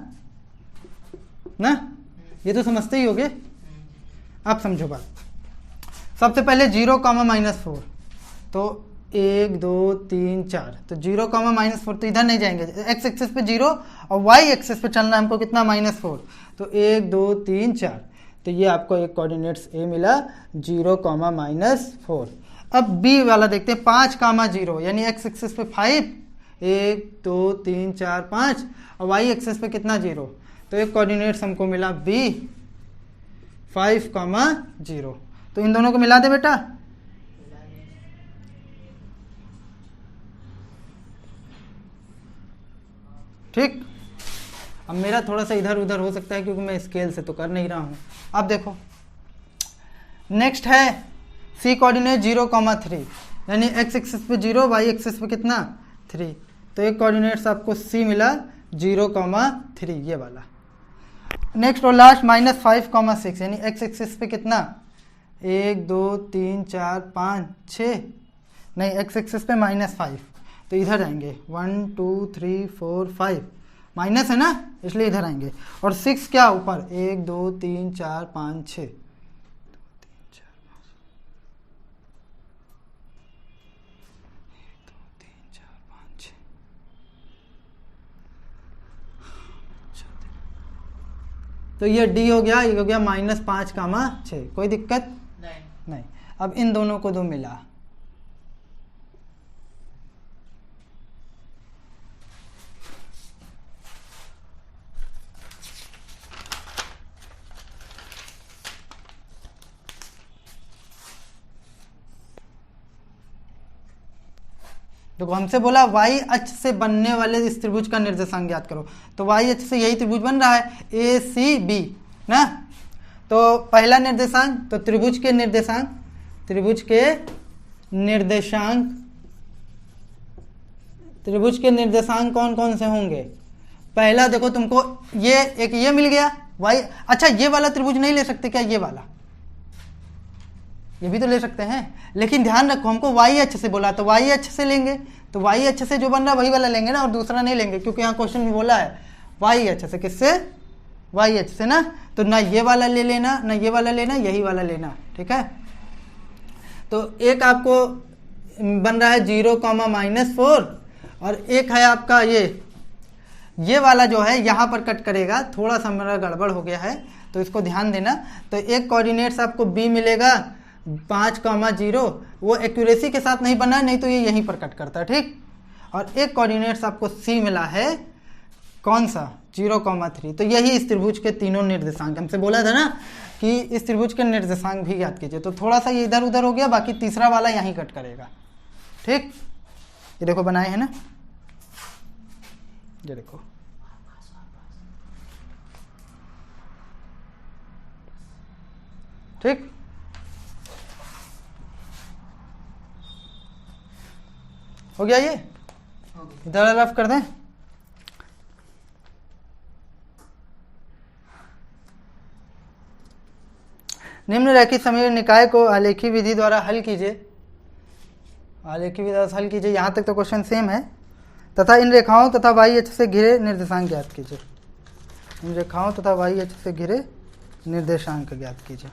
ना, ये तो समझते ही होगे। अब समझो बात। सबसे पहले 0, -4। तो 1 2 3 4, तो 0 -4, तो इधर नहीं जाएंगे, एक्स एक्सिस पे 0 और वाई एक्सिस पे चलना है हमको कितना -4, तो 1 2 3 4, तो ये आपको एक कोऑर्डिनेट्स ए मिला 0, -4। अब बी वाला देखते हैं 5, 0, यानी एक्स एक्सिस पे 5, 1 2 3 4 5 और वाई एक्सिस पे कितना 0, तो एक कोऑर्डिनेट्स हमको मिला बी 5, 0। तो इन दोनों को मिला दे बेटा, ठीक। अब मेरा थोड़ा सा इधर उधर हो सकता है क्योंकि मैं स्केल से तो कर नहीं रहा हूं। अब देखो नेक्स्ट है सी कोऑर्डिनेट 0, 3, यानी एक्स एक्सिस पे 0, वाई एक्सिस पे कितना 3, तो एक कोऑर्डिनेट्स आपको सी मिला 0, 3, ये वाला। नेक्स्ट और लास्ट -5, 6, यानी एक्स एक्सिस पे कितना 1 2 3 4 5 6, नहीं एक्स एक्सिस पे -5, तो इधर आएंगे 1 2 3 4 5, माइनस है ना इसलिए इधर आएंगे, और 6 क्या ऊपर 1 2 3 4 5 6, 1 2 3 4 5 6, तो ये डी हो गया, ये हो गया -5, 6, कोई दिक्कत नहीं। अब इन दोनों को दो मिला, देखो हमसे बोला y अक्ष से बनने वाले इस त्रिभुज का निर्देशांक ज्ञात करो, तो y अक्ष से यही त्रिभुज बन रहा है ACB ना, तो पहला निर्देशांक, तो त्रिभुज के निर्देशांक कौन कौन से होंगे। पहला देखो तुमको ये एक ये मिल गया y, अच्छा ये वाला त्रिभुज नहीं ले सकते क्या, ये वाला, ये भी तो ले सकते हैं, लेकिन ध्यान रखो हमको y अक्ष से बोला तो y अक्ष से लेंगे, तो y अक्ष से जो बन रहा है वही वाला लेंगे ना, और दूसरा नहीं लेंगे क्योंकि यहाँ क्वेश्चन में बोला है y अक्ष से, किससे y अक्ष से ना, तो ना ये वाला ले लेना ना ये वाला लेना, यही वाला लेना, ठीक है। तो एक आपको बन रहा है 0, -4, और एक है आपका ये वाला जो है यहाँ पर कट करेगा, थोड़ा सा मेरा गड़बड़ हो गया है तो इसको ध्यान देना। तो एक कोऑर्डिनेट्स आपको b मिलेगा 5, 0, वो एक्यूरेसी के साथ नहीं बना, नहीं तो ये यहीं पर कट करता है, ठीक। और एक कोऑर्डिनेट्स आपको c मिला है कौन सा 0, 3, तो यही इस त्रिभुज के तीनों निर्देशांक, हमसे बोला था ना कि इस त्रिभुज के निर्देशांक भी याद कीजिए, तो थोड़ा सा ये इधर उधर हो गया, बाकी तीसरा वाला यहीं कट करेगा, ठीक। ये देखो बनाए हैं ना, ये देखो ठीक। हो गया, ये इधर रफ कर दें। निम्न रैखिक समीकरण निकाय को आलेखी विधि द्वारा हल कीजिए, आलेखी विधि द्वारा हल कीजिए, यहाँ तक तो क्वेश्चन सेम है, तथा इन रेखाओं तथा वाई अक्ष से घिरे निर्देशांक ज्ञात कीजिए, इन रेखाओं तथा वाई अक्ष से घिरे निर्देशांक ज्ञात कीजिए।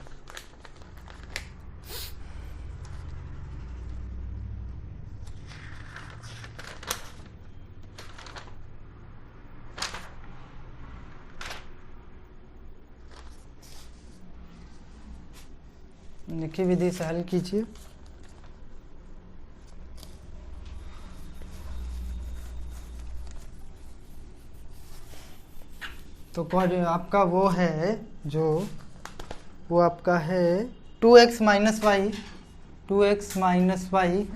लिखी विधि से हल कीजिए। तो आपका वो है जो वो आपका है 2x - y, 2x - y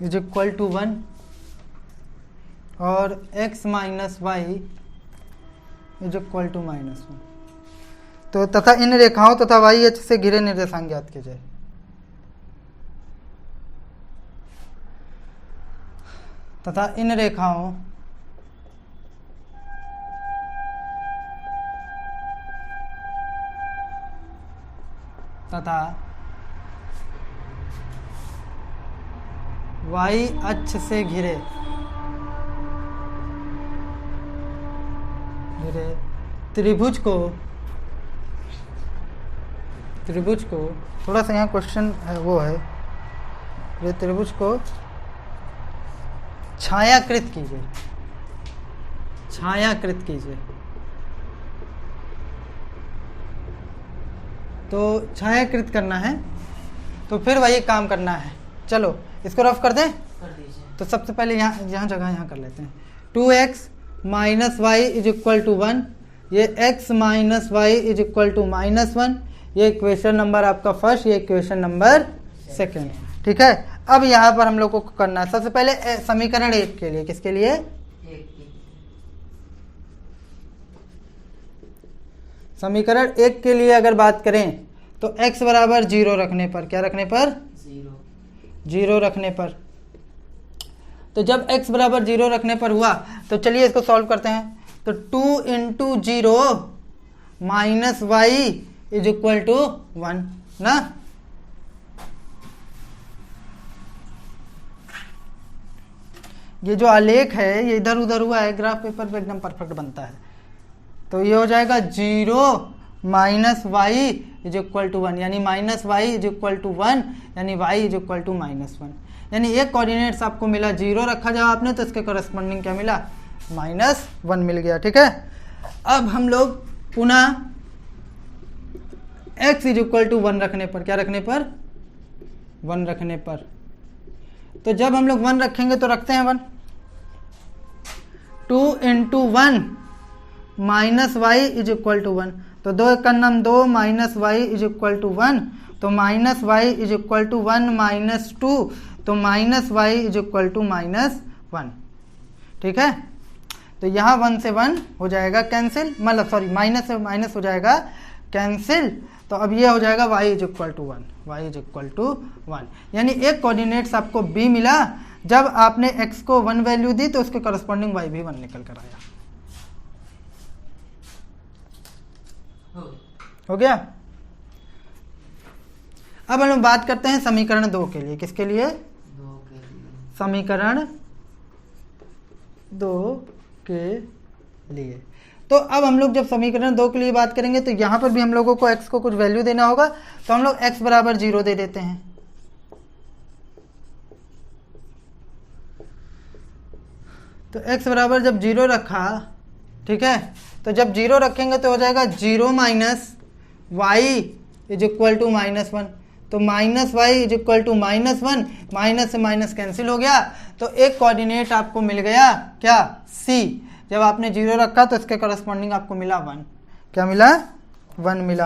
is equal to 1 और x - y is equal to -1। तो तथा इन रेखाओं तथा y अक्ष से घिरे निर्देशांक ज्ञात कीजिए। तथा इन रेखाओं तथा y अक्ष से घिरे त्रिभुज को थोड़ा सा यहाँ क्वेश्चन है वो है ये त्रिभुज को छायाकृत कीजिए, छायाकृत कीजिए। तो छायाकृत करना है तो फिर वही काम करना है। चलो इसको रफ कर दें। कर दीजिए। तो सबसे पहले यहाँ जगह यहाँ कर लेते हैं। 2x minus y is equal to 1, ये x minus y is equal to -1, ये इक्वेशन नंबर आपका फर्स्ट, ये इक्वेशन नंबर सेकेंड। ठीक है, अब यहाँ पर हम लोग को करना है सबसे पहले समीकरण 1 के लिए। किसके लिए? समीकरण 1 के लिए अगर बात करें तो x बराबर 0 रखने पर, क्या रखने पर? 0 रखने पर। तो जब x बराबर 0 रखने पर हुआ तो चलिए इसको सॉल्व करते हैं। तो 2 into 0 minus y is equal to 1 ना। ये जो आलेख है ये इधर उधर हुआ है, ग्राफ पेपर पे एकदम परफेक्ट बनता है। तो ये हो जाएगा 0 minus y is equal to 1, यानी minus y is equal to 1, यानी वाई इज इक्वल टू -1। यानी एक कोऑर्डिनेट्स आपको मिला 0 रखा जब आपने, तो इसके करस्पॉन्डिंग क्या मिला? -1 मिल गया। ठीक है, अब हम लोग पुनः x इज इक्वल टू 1 रखने पर, क्या रखने पर? 1 रखने पर। तो जब हम लोग 1 रखेंगे तो रखते हैं 1। 2 into 1 minus y is equal to 1, तो 2 का नाम 2 minus y is equal to 1, तो minus y is equal to 1 minus 2, तो minus y is equal to -1। ठीक है, तो यहाँ 1 से 1 हो जाएगा कैंसिल, मतलब सॉरी माइनस से माइनस हो जाएगा कैंसिल। तो अब ये हो जाएगा y is equal to 1, y is equal to 1। यानी एक कोऑर्डिनेट्स आपको b मिला, जब आपने x को 1 वैल्यू दी तो उसके करस्पॉन्डिंग y भी 1 निकल कर आया। हो गया। अब हम लोग बात करते हैं समीकरण 2 के लिए। किसके लिए? 2 के लिए। समीकरण 2 के लिए। तो अब हम लोग जब समीकरण 2 के लिए बात करेंगे तो यहां पर भी हम लोगों को x को कुछ वैल्यू देना होगा, तो हम लोग x बराबर 0 दे देते हैं। तो x बराबर जब 0 रखा, ठीक है, तो जब 0 रखेंगे तो हो जाएगा 0 minus y is equal to -1, तो minus y is equal to -1, minus से माइनस कैंसिल हो गया। तो एक कोऑर्डिनेट आपको मिल गया, क्या? c। जब आपने 0 रखा तो इसके करस्पॉन्डिंग आपको मिला 1। क्या मिला? 1 मिला।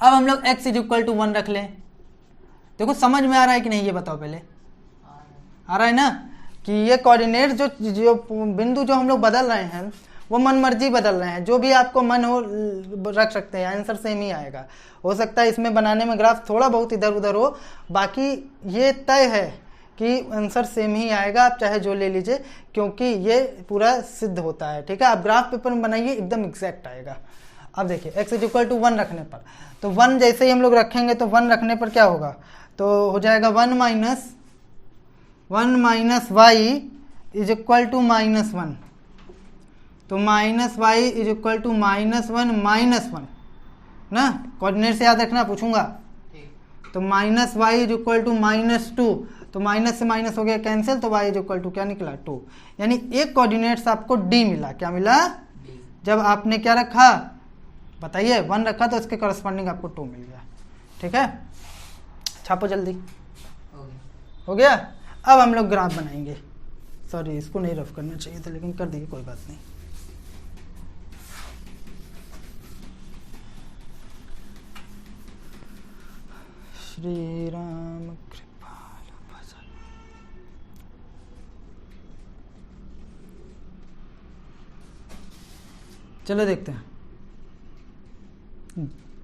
अब हम लोग x इज इक्वल टू 1 रख लें। देखो समझ में आ रहा है कि नहीं, ये बताओ पहले। आ रहा है ना कि ये कोऑर्डिनेट जो बिंदु जो हम लोग बदल रहे हैं वो मन मर्जी बदल रहे हैं, जो भी आपको मन हो रख सकते हैं, आंसर सेम ही आएगा। हो सकता है इसमें बनाने में ग्राफ थोड़ा बहुत इधर उधर हो, बाकी ये तय है कि आंसर सेम ही आएगा, आप चाहे जो ले लीजिए, क्योंकि ये पूरा सिद्ध होता है। ठीक है, आप ग्राफ पेपर में बनाइए एकदम एग्जैक्ट आएगा। अब देखिए x इज इक्वल टू 1 रखने पर, तो 1 जैसे ही हम लोग रखेंगे तो 1 रखने पर क्या होगा? तो हो जाएगा 1 minus y is equal to -1, तो minus y is equal to -1 ना। कोऑर्डिनेट से याद रखना, पूछूंगा। तो minus y is equal to -2, तो माइनस से माइनस हो गया कैंसिल, तो y इज इक्वल टू क्या निकला? 2। यानी एक कोऑर्डिनेट्स आपको d मिला। क्या मिला? जब आपने क्या रखा बताइए? 1 रखा तो इसके करस्पॉन्डिंग आपको 2 मिल गया। ठीक है, छापो जल्दी। हो गया। अब हम लोग ग्राफ बनाएंगे। सॉरी, इसको नहीं रफ करना चाहिए था, लेकिन कर दिए, कोई बात नहीं। श्री राम कृपाल भजन। चलो देखते हैं।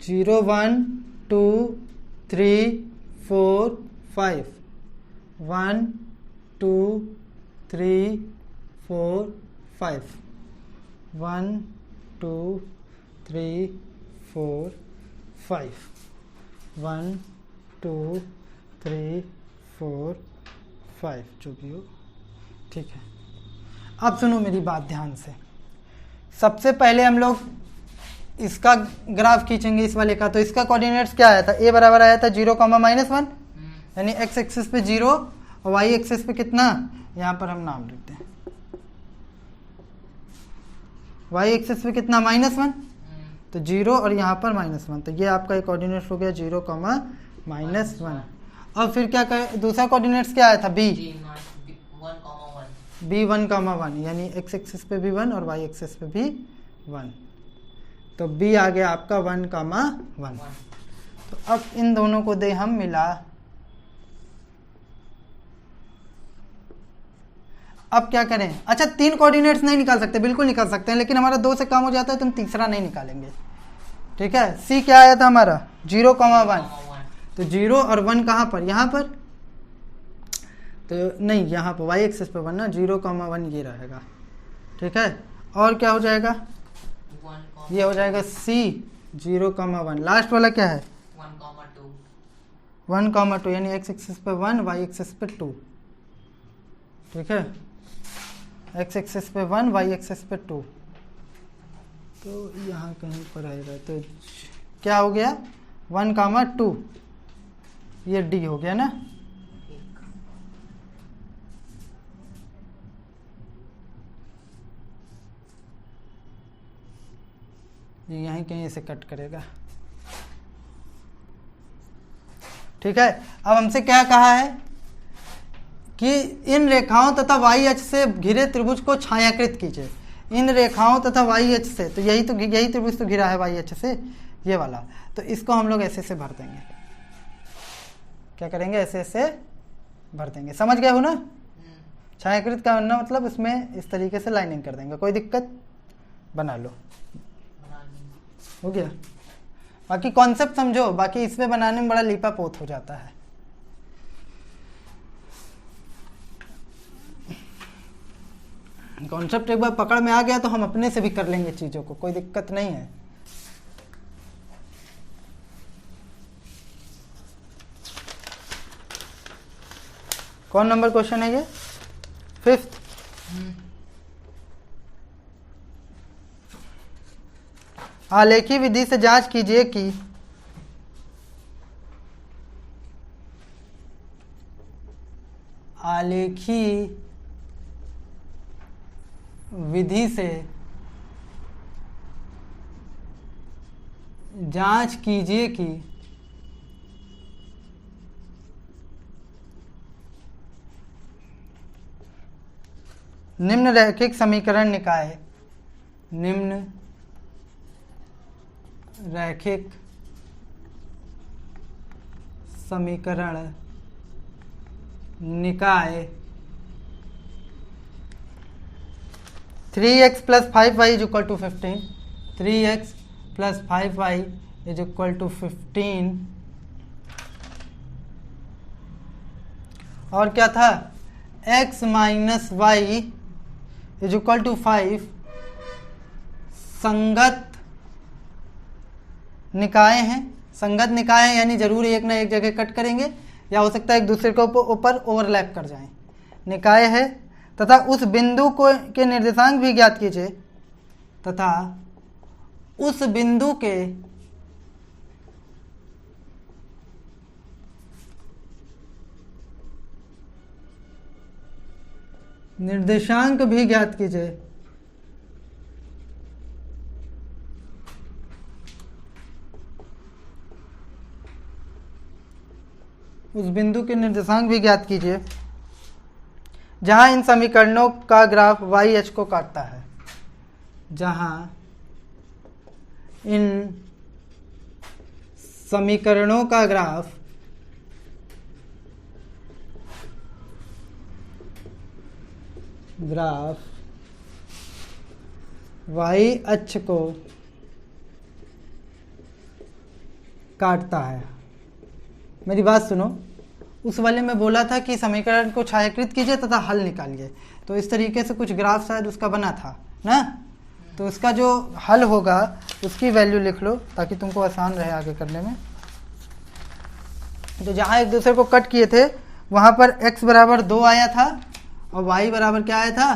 0 1 2 3 4 5, 1 2 3 4 5, 1 2 3 4 5, 1 2 3 4 5, जो भी हो। ठीक है, अब सुनो मेरी बात ध्यान से। सबसे पहले हम लोग इसका ग्राफ खींचेंगे, इस वाले का। तो इसका कोऑर्डिनेट्स क्या आया था? a बराबर आया था 0, -1, यानी एक्स एक्सिस पे 0 और वाई एक्सिस पे कितना, यहाँ पर हम नाम लिखते हैं, वाई एक्सिस पे कितना -1, तो 0 और यहाँ पर -1, तो ये आपका एक कोऑर्डिनेट हो गया 0, -1। और फिर क्या करें, दूसरा कोऑर्डिनेट्स क्या आया था b, 1, 1, यानी x एक्सिस पे भी 1 और y एक्सिस पे भी 1, तो b आ गया आपका 1, 1। तो अब इन दोनों को दे हम मिला। अब क्या करें, अच्छा 3 कोऑर्डिनेट्स नहीं निकाल सकते, बिल्कुल निकाल सकते हैं, लेकिन हमारा 2 से काम हो जाता है तो हम तीसरा नहीं निकालेंगे। ठीक है, c क्या आया था हमारा 0, 1, तो 0 और 1 कहाँ पर, यहाँ पर, तो नहीं यहाँ पर y एक्सिस पे 1 ना, 0, 1 ये रहेगा। ठीक है, और क्या हो जाएगा, ये हो जाएगा c 0, 1। लास्ट वाला क्या है 1, 2, यानी x एक्सिस पे 1, y एक्सिस पे 2। ठीक है, x एक्सिस पे 1, y एक्सिस पे 2, तो यहाँ कहीं पर आएगा, तो क्या हो गया 1, 2, ये d हो गया ना। ये यहीं कहीं इसे कट करेगा। ठीक है, अब हमसे क्या कहा है कि इन रेखाओं तथा वाई अक्ष से घिरे त्रिभुज को छायांकित कीजिए। इन रेखाओं तथा वाई अक्ष से, तो यही त्रिभुज तो घिरा है वाई अक्ष से, ये वाला, तो इसको हम लोग ऐसे भर देंगे। क्या करेंगे, ऐसे भर देंगे। समझ गए हो ना, छायांकित करना मतलब इसमें इस तरीके से लाइनिंग कर देंगे। कोई दिक्कत, बना लो, हो गया। बाकी कॉन्सेप्ट समझो, बाकी इसमें बनाने में बड़ा लीपा पोत हो जाता है। कॉन्सेप्ट एक बार पकड़ में आ गया तो हम अपने से भी कर लेंगे चीजों को, कोई दिक्कत नहीं है। कौन नंबर क्वेश्चन है ये, 5th। आलेखी विधि से जांच कीजिए कि आलेखी विधि से जांच कीजिए कि निम्न रैखिक समीकरण निकाय, निम्न रैखिक समीकरण निकाय 3x + 5y = 15, 3x + 5y = 15, और क्या था, x - y = 5 संगत निकाय हैं। संगत निकाय हैं यानी जरूर एक ना एक जगह कट करेंगे, या हो सकता है एक दूसरे के ऊपर ओवरलैप कर जाएं। निकाय है तथा उस बिंदु को के निर्देशांक भी ज्ञात कीजिए, तथा उस बिंदु के निर्देशांक भी ज्ञात कीजिए। उस बिंदु के निर्देशांक भी ज्ञात कीजिए जहां इन समीकरणों का ग्राफ y अक्ष को काटता है, जहां इन समीकरणों का ग्राफ y अक्ष को काटता है। मेरी बात सुनो, उस वाले में बोला था कि समीकरण को छायांकित कीजिए तथा हल निकालिए, तो इस तरीके से कुछ ग्राफ शायद उसका बना था ना, तो उसका जो हल होगा उसकी वैल्यू लिख लो ताकि तुमको आसान रहे आगे करने में। तो जहाँ एक दूसरे को कट किए थे वहाँ पर x = 2 आया था और y = क्या आया था,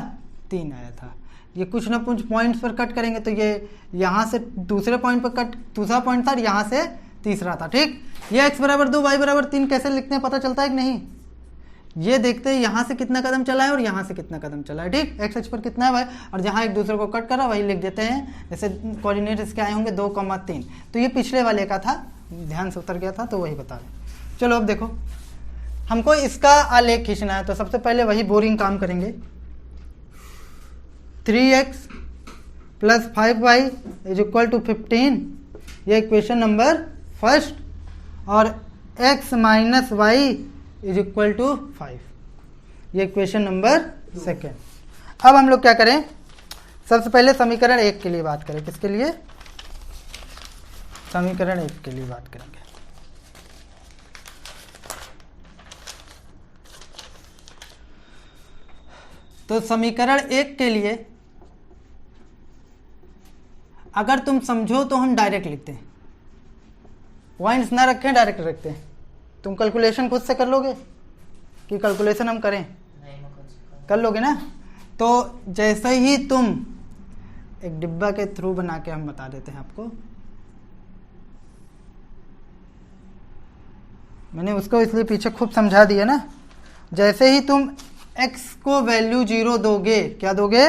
3 आया था। ये कुछ ना कुछ पॉइंट्स पर कट करेंगे, तो ये यहाँ से दूसरे पॉइंट पर कट, दूसरा पॉइंट था, यहाँ से तीसरा था। ठीक, ये x बराबर 2 y बराबर 3 कैसे लिखते हैं पता चलता है कि नहीं? ये देखते हैं यहाँ से कितना कदम चला है और यहाँ से कितना कदम चला है। ठीक, एक्स अक्ष पर कितना है भाई, और जहाँ एक दूसरे को कट करा वही लिख देते हैं। जैसे कोऑर्डिनेट इसके आए होंगे 2,3, तो ये पिछले वाले का था, ध्यान से उतर गया था तो वही बता रहे। चलो अब देखो, हमको इसका आलेख खींचना है, तो सबसे पहले वही बोरिंग काम करेंगे। 3x plus 5y is equal to 15, ये इक्वेशन नंबर फर्स्ट, और x minus y is equal to 5, ये इक्वेशन नंबर सेकेंड। अब हम लोग क्या करें, सबसे पहले समीकरण 1 के लिए बात करें। किसके लिए? समीकरण 1 के लिए बात करेंगे। तो समीकरण 1 के लिए अगर तुम समझो तो हम डायरेक्ट लिखते हैं, पॉइंट्स ना रखें, डायरेक्ट रखते हैं। तुम कैलकुलेशन खुद से कर लोगे कि कैलकुलेशन हम करें? कर लोगे ना। तो जैसे ही तुम एक डिब्बा के थ्रू बना के हम बता देते हैं आपको, मैंने उसको इसलिए पीछे खूब समझा दिया ना। जैसे ही तुम x को वैल्यू 0 दोगे, क्या दोगे?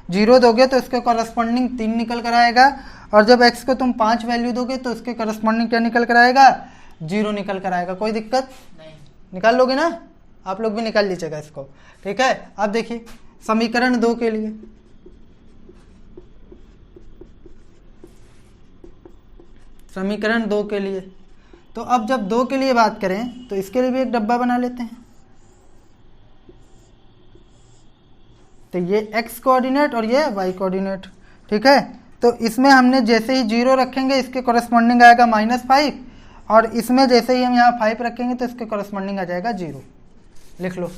0 दोगे, तो इसके कॉरस्पॉन्डिंग 3 निकल कर आएगा, और जब x को तुम 5 वैल्यू दोगे तो इसके कॉरस्पॉन्डिंग क्या निकल कर आएगा? 0 निकल कर आएगा। कोई दिक्कत नहीं, निकाल लोगे ना? आप लोग भी निकाल लीजिएगा इसको। ठीक है, अब देखिए समीकरण 2 के लिए, समीकरण 2 के लिए, तो अब जब 2 के लिए बात करें तो इसके लिए भी एक डब्बा बना लेते हैं। तो ये x कोऑर्डिनेट और ये y कोऑर्डिनेट। ठीक है, तो इसमें हमने जैसे ही 0 रखेंगे इसके कॉरस्पॉन्डिंग आएगा -5, और इसमें जैसे ही हम यहाँ 5 रखेंगे तो इसके कॉरस्पॉन्डिंग आ जाएगा 0। लिख लो।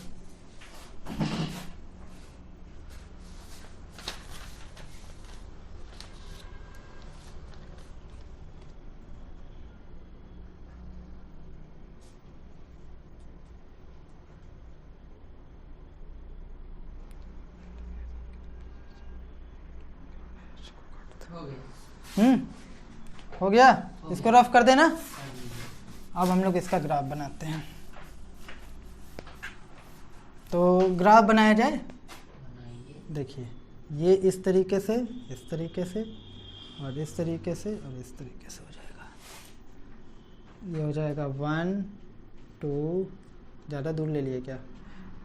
हो गया, इसको रफ कर देना। अब हम लोग इसका ग्राफ बनाते हैं। तो ग्राफ बनाया जाए, देखिए ये इस तरीके से, इस तरीके से, और इस तरीके से, और इस तरीके से हो जाएगा। ये हो जाएगा 1 2, ज़्यादा दूर ले लिए क्या,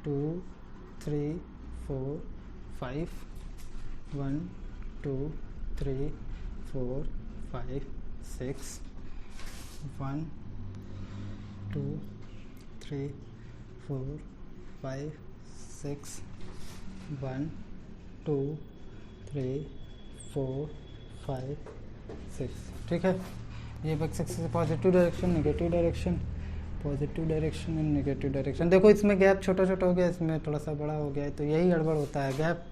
2 3 4 5, 1 2 3 4 5 6, 1 2 3 4 5 6, 1 2 3 4 5 6। ठीक है, ये x एक्सिस से positive direction, negative direction, positive direction and negative direction. देखो इसमें गैप छोटा छोटा हो गया, इसमें थोड़ा सा बड़ा हो गया है, तो यही गड़बड़ होता है, गैप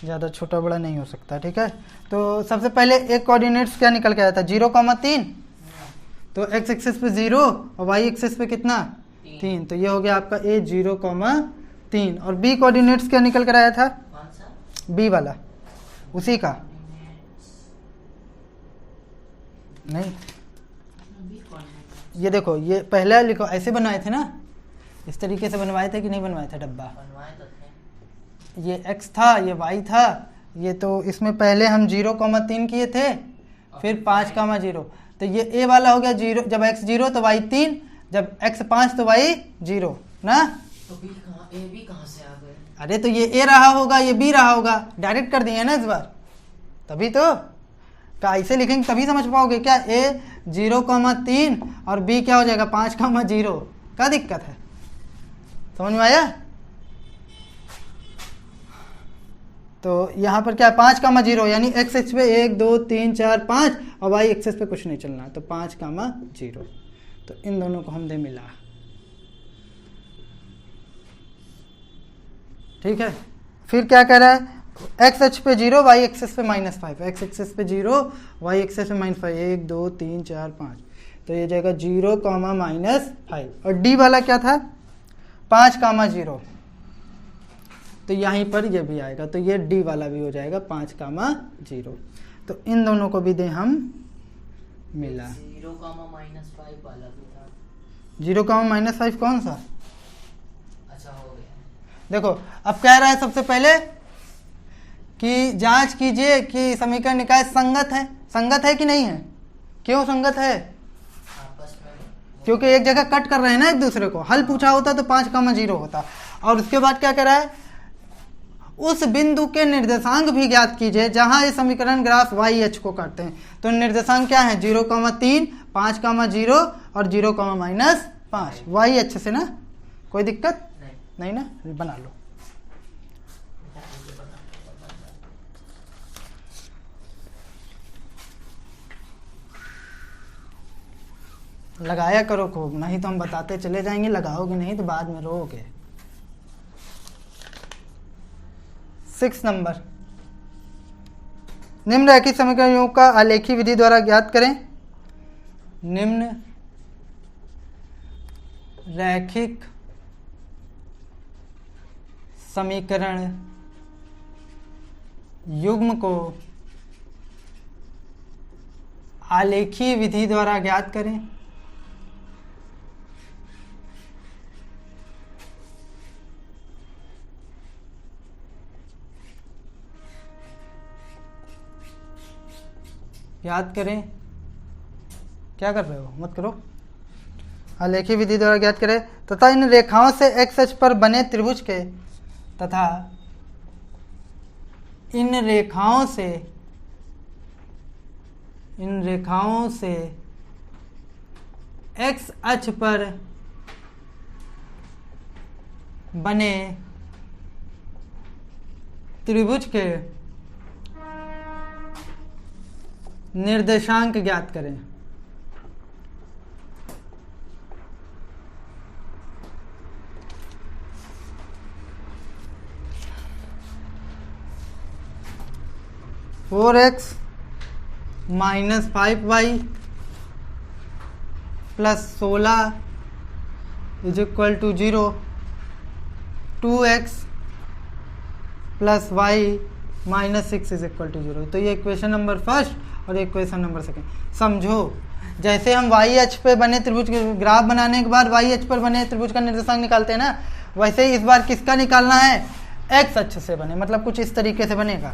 ज़्यादा छोटा बड़ा नहीं हो सकता। ठीक है, तो सबसे पहले एक कोऑर्डिनेट्स क्या निकल के आया था, 0,3, तो x एक्सिस पे 0 और y एक्सिस पे कितना 3, तो ये हो गया आपका a 0,3। और b कोऑर्डिनेट्स क्या निकल कर आया था, b वाला, उसी का नहीं, ये देखो ये पहले लिखो, ऐसे बनवाए थे ना, इस तरीके से बनवाए थे कि नहीं बनवाए थे डब्बा? ये x था, ये y था, ये तो इसमें पहले हम 0,3 किए थे, फिर 5,0, तो ये a वाला हो गया 0, जब x 0 तो y 3, जब x 5 तो y 0 ना। तो b कहाँ से आ गए? अरे तो ये a रहा होगा, ये b रहा होगा, डायरेक्ट कर दिए ना इस बार, तभी तो ऐसे लिखेंगे तभी समझ पाओगे क्या। a 0,3 और b क्या हो जाएगा 5,0, क्या दिक्कत है, समझ में आया? तो यहाँ पर क्या है 5,0, यानी x एक्सिस पे 1 2 3 4 5, और y एक्सिस पे कुछ नहीं चलना, तो 5,0, तो इन दोनों को हम दे मिला। ठीक है, फिर क्या कह रहा है, x अक्ष पे 0, y एक्सिस पे -5, x एक्सिस पे 0, y एक्सिस पे -5, 1 2 3 4 5, तो ये जाएगा 0, -5। और d वाला क्या था 5,0, तो यहीं पर ये भी आएगा, तो ये d वाला भी हो जाएगा 5,0। तो इन दोनों को भी दें हम मिला। 0,-5 वाला भी था। 0,-5 कौन सा? अच्छा हो गया। देखो अब कह रहा है सबसे पहले कि जांच कीजिए कि समीकरण निकाय संगत है। संगत है कि नहीं है? क्यों संगत है? आपस में क्योंकि एक जगह कट कर रहे हैं ना एक दूसरे को। हल पूछा होता तो 5,0 होता। और उसके बाद क्या कह रहा है? उस बिंदु के निर्देशांक भी ज्ञात कीजिए जहां ये समीकरण ग्राफ वाई एच को काटते हैं। तो निर्देशांक क्या है? 0,3, 5,0 और 0,-5 वाई एच से ना। कोई दिक्कत नहीं ना? बना लो। लगाया करो खूब, नहीं तो हम बताते चले जाएंगे, लगाओगे नहीं तो बाद में रोओगे। 6 नंबर, निम्न रैखिक समीकरणों का आलेखी विधि द्वारा ज्ञात करें। निम्न रैखिक समीकरण युग्म को आलेखी विधि द्वारा ज्ञात करें। याद करें। क्या कर रहे हो? मत करो। आलेखी विधि द्वारा ज्ञात करें तथा इन रेखाओं से एक्स अक्ष पर बने त्रिभुज के तथा इन रेखाओं से एक्स अक्ष पर बने त्रिभुज के निर्देशांक ज्ञात करें। (4x - 5y + 16 = 0, 2x + y - 6 = 0। तो ये इक्वेशन नंबर फर्स्ट और एक क्वेश्चन नंबर सेकंड। समझो, जैसे हम वाई एच पे बने त्रिभुज के ग्राफ बनाने के बाद वाई एच पर बने त्रिभुज का निर्देशांक निकालते हैं ना, वैसे ही इस बार किसका निकालना है? एक्स अक्ष से बने, मतलब कुछ इस तरीके से बनेगा।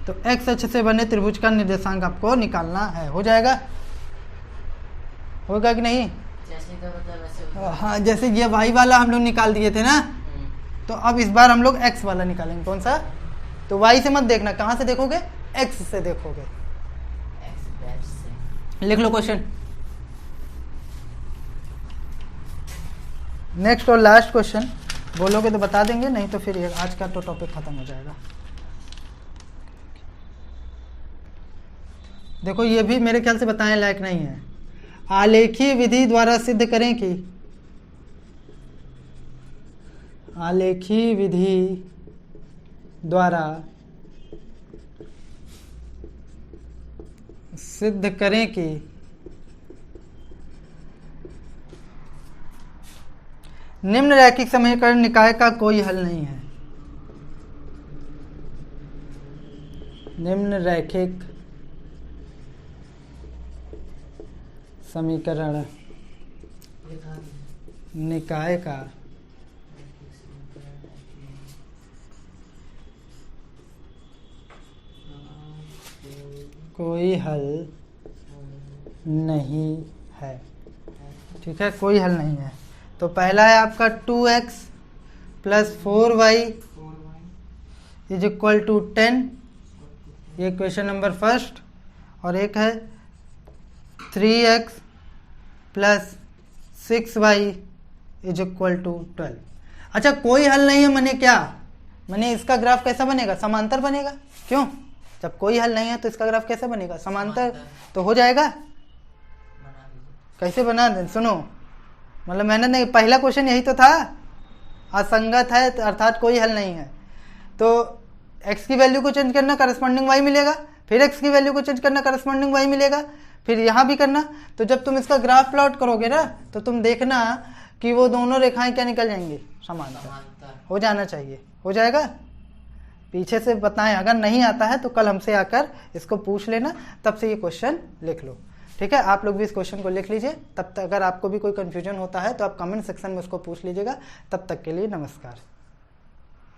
तो एक्स अक्ष से बने त्रिभुज का निर्देशांक आपको निकालना है। हो जाएगा? होगा कि नहीं? जैसे का मतलब वैसे होगा। हाँ, जैसे ये वाई वाला हम लोग निकाल दिए थे ना, तो अब इस बार हम लोग एक्स वाला निकालेंगे। कौन सा? तो वाई से मत देखना, कहाँ से देखोगे? एक्स से देखोगे। एक्स बैच से। लिख लो क्वेश्चन। नेक्स्ट और लास्ट क्वेश्चन, बोलोगे तो बता देंगे, नहीं तो फिर ये आज का तो टॉपिक खत्म हो जाएगा। देखो ये भी मेरे ख्याल से बताने लायक नहीं है। आलेखी विधि द्वारा सिद्ध करें कि आलेखी विधि द्वारा सिद्ध करें कि निम्न रैखिक समीकरण निकाय का कोई हल नहीं है। निम्न रैखिक समीकरण निकाय का कोई हल नहीं है। ठीक है, कोई हल नहीं है। तो पहला है आपका 2x + 4y = 10, ये क्वेश्चन नंबर फर्स्ट। और एक है 3x + 6y = 12। अच्छा, कोई हल नहीं है माने क्या? माने इसका ग्राफ कैसा बनेगा? समांतर बनेगा। क्यों? जब कोई हल नहीं है तो इसका ग्राफ कैसे बनेगा? समांतर तो हो जाएगा। कैसे बना दें? सुनो, मतलब मैंने नहीं, पहला क्वेश्चन यही तो था, असंगत है अर्थात कोई हल नहीं है। तो x की वैल्यू को चेंज करना, करस्पॉन्डिंग y मिलेगा, फिर x की वैल्यू को चेंज करना, करस्पॉन्डिंग y मिलेगा, फिर यहाँ भी करना। तो जब तुम इसका ग्राफ प्लॉट करोगे ना, तो तुम देखना कि वो दोनों रेखाएं क्या निकल जाएंगी? समांतर हो जाना चाहिए। हो जाएगा? पीछे से बताएं, अगर नहीं आता है तो कल हमसे आकर इसको पूछ लेना, तब से ये क्वेश्चन लिख लो। ठीक है, आप लोग भी इस क्वेश्चन को लिख लीजिए। तब तक अगर आपको भी कोई कन्फ्यूजन होता है तो आप कमेंट सेक्शन में उसको पूछ लीजिएगा। तब तक के लिए नमस्कार।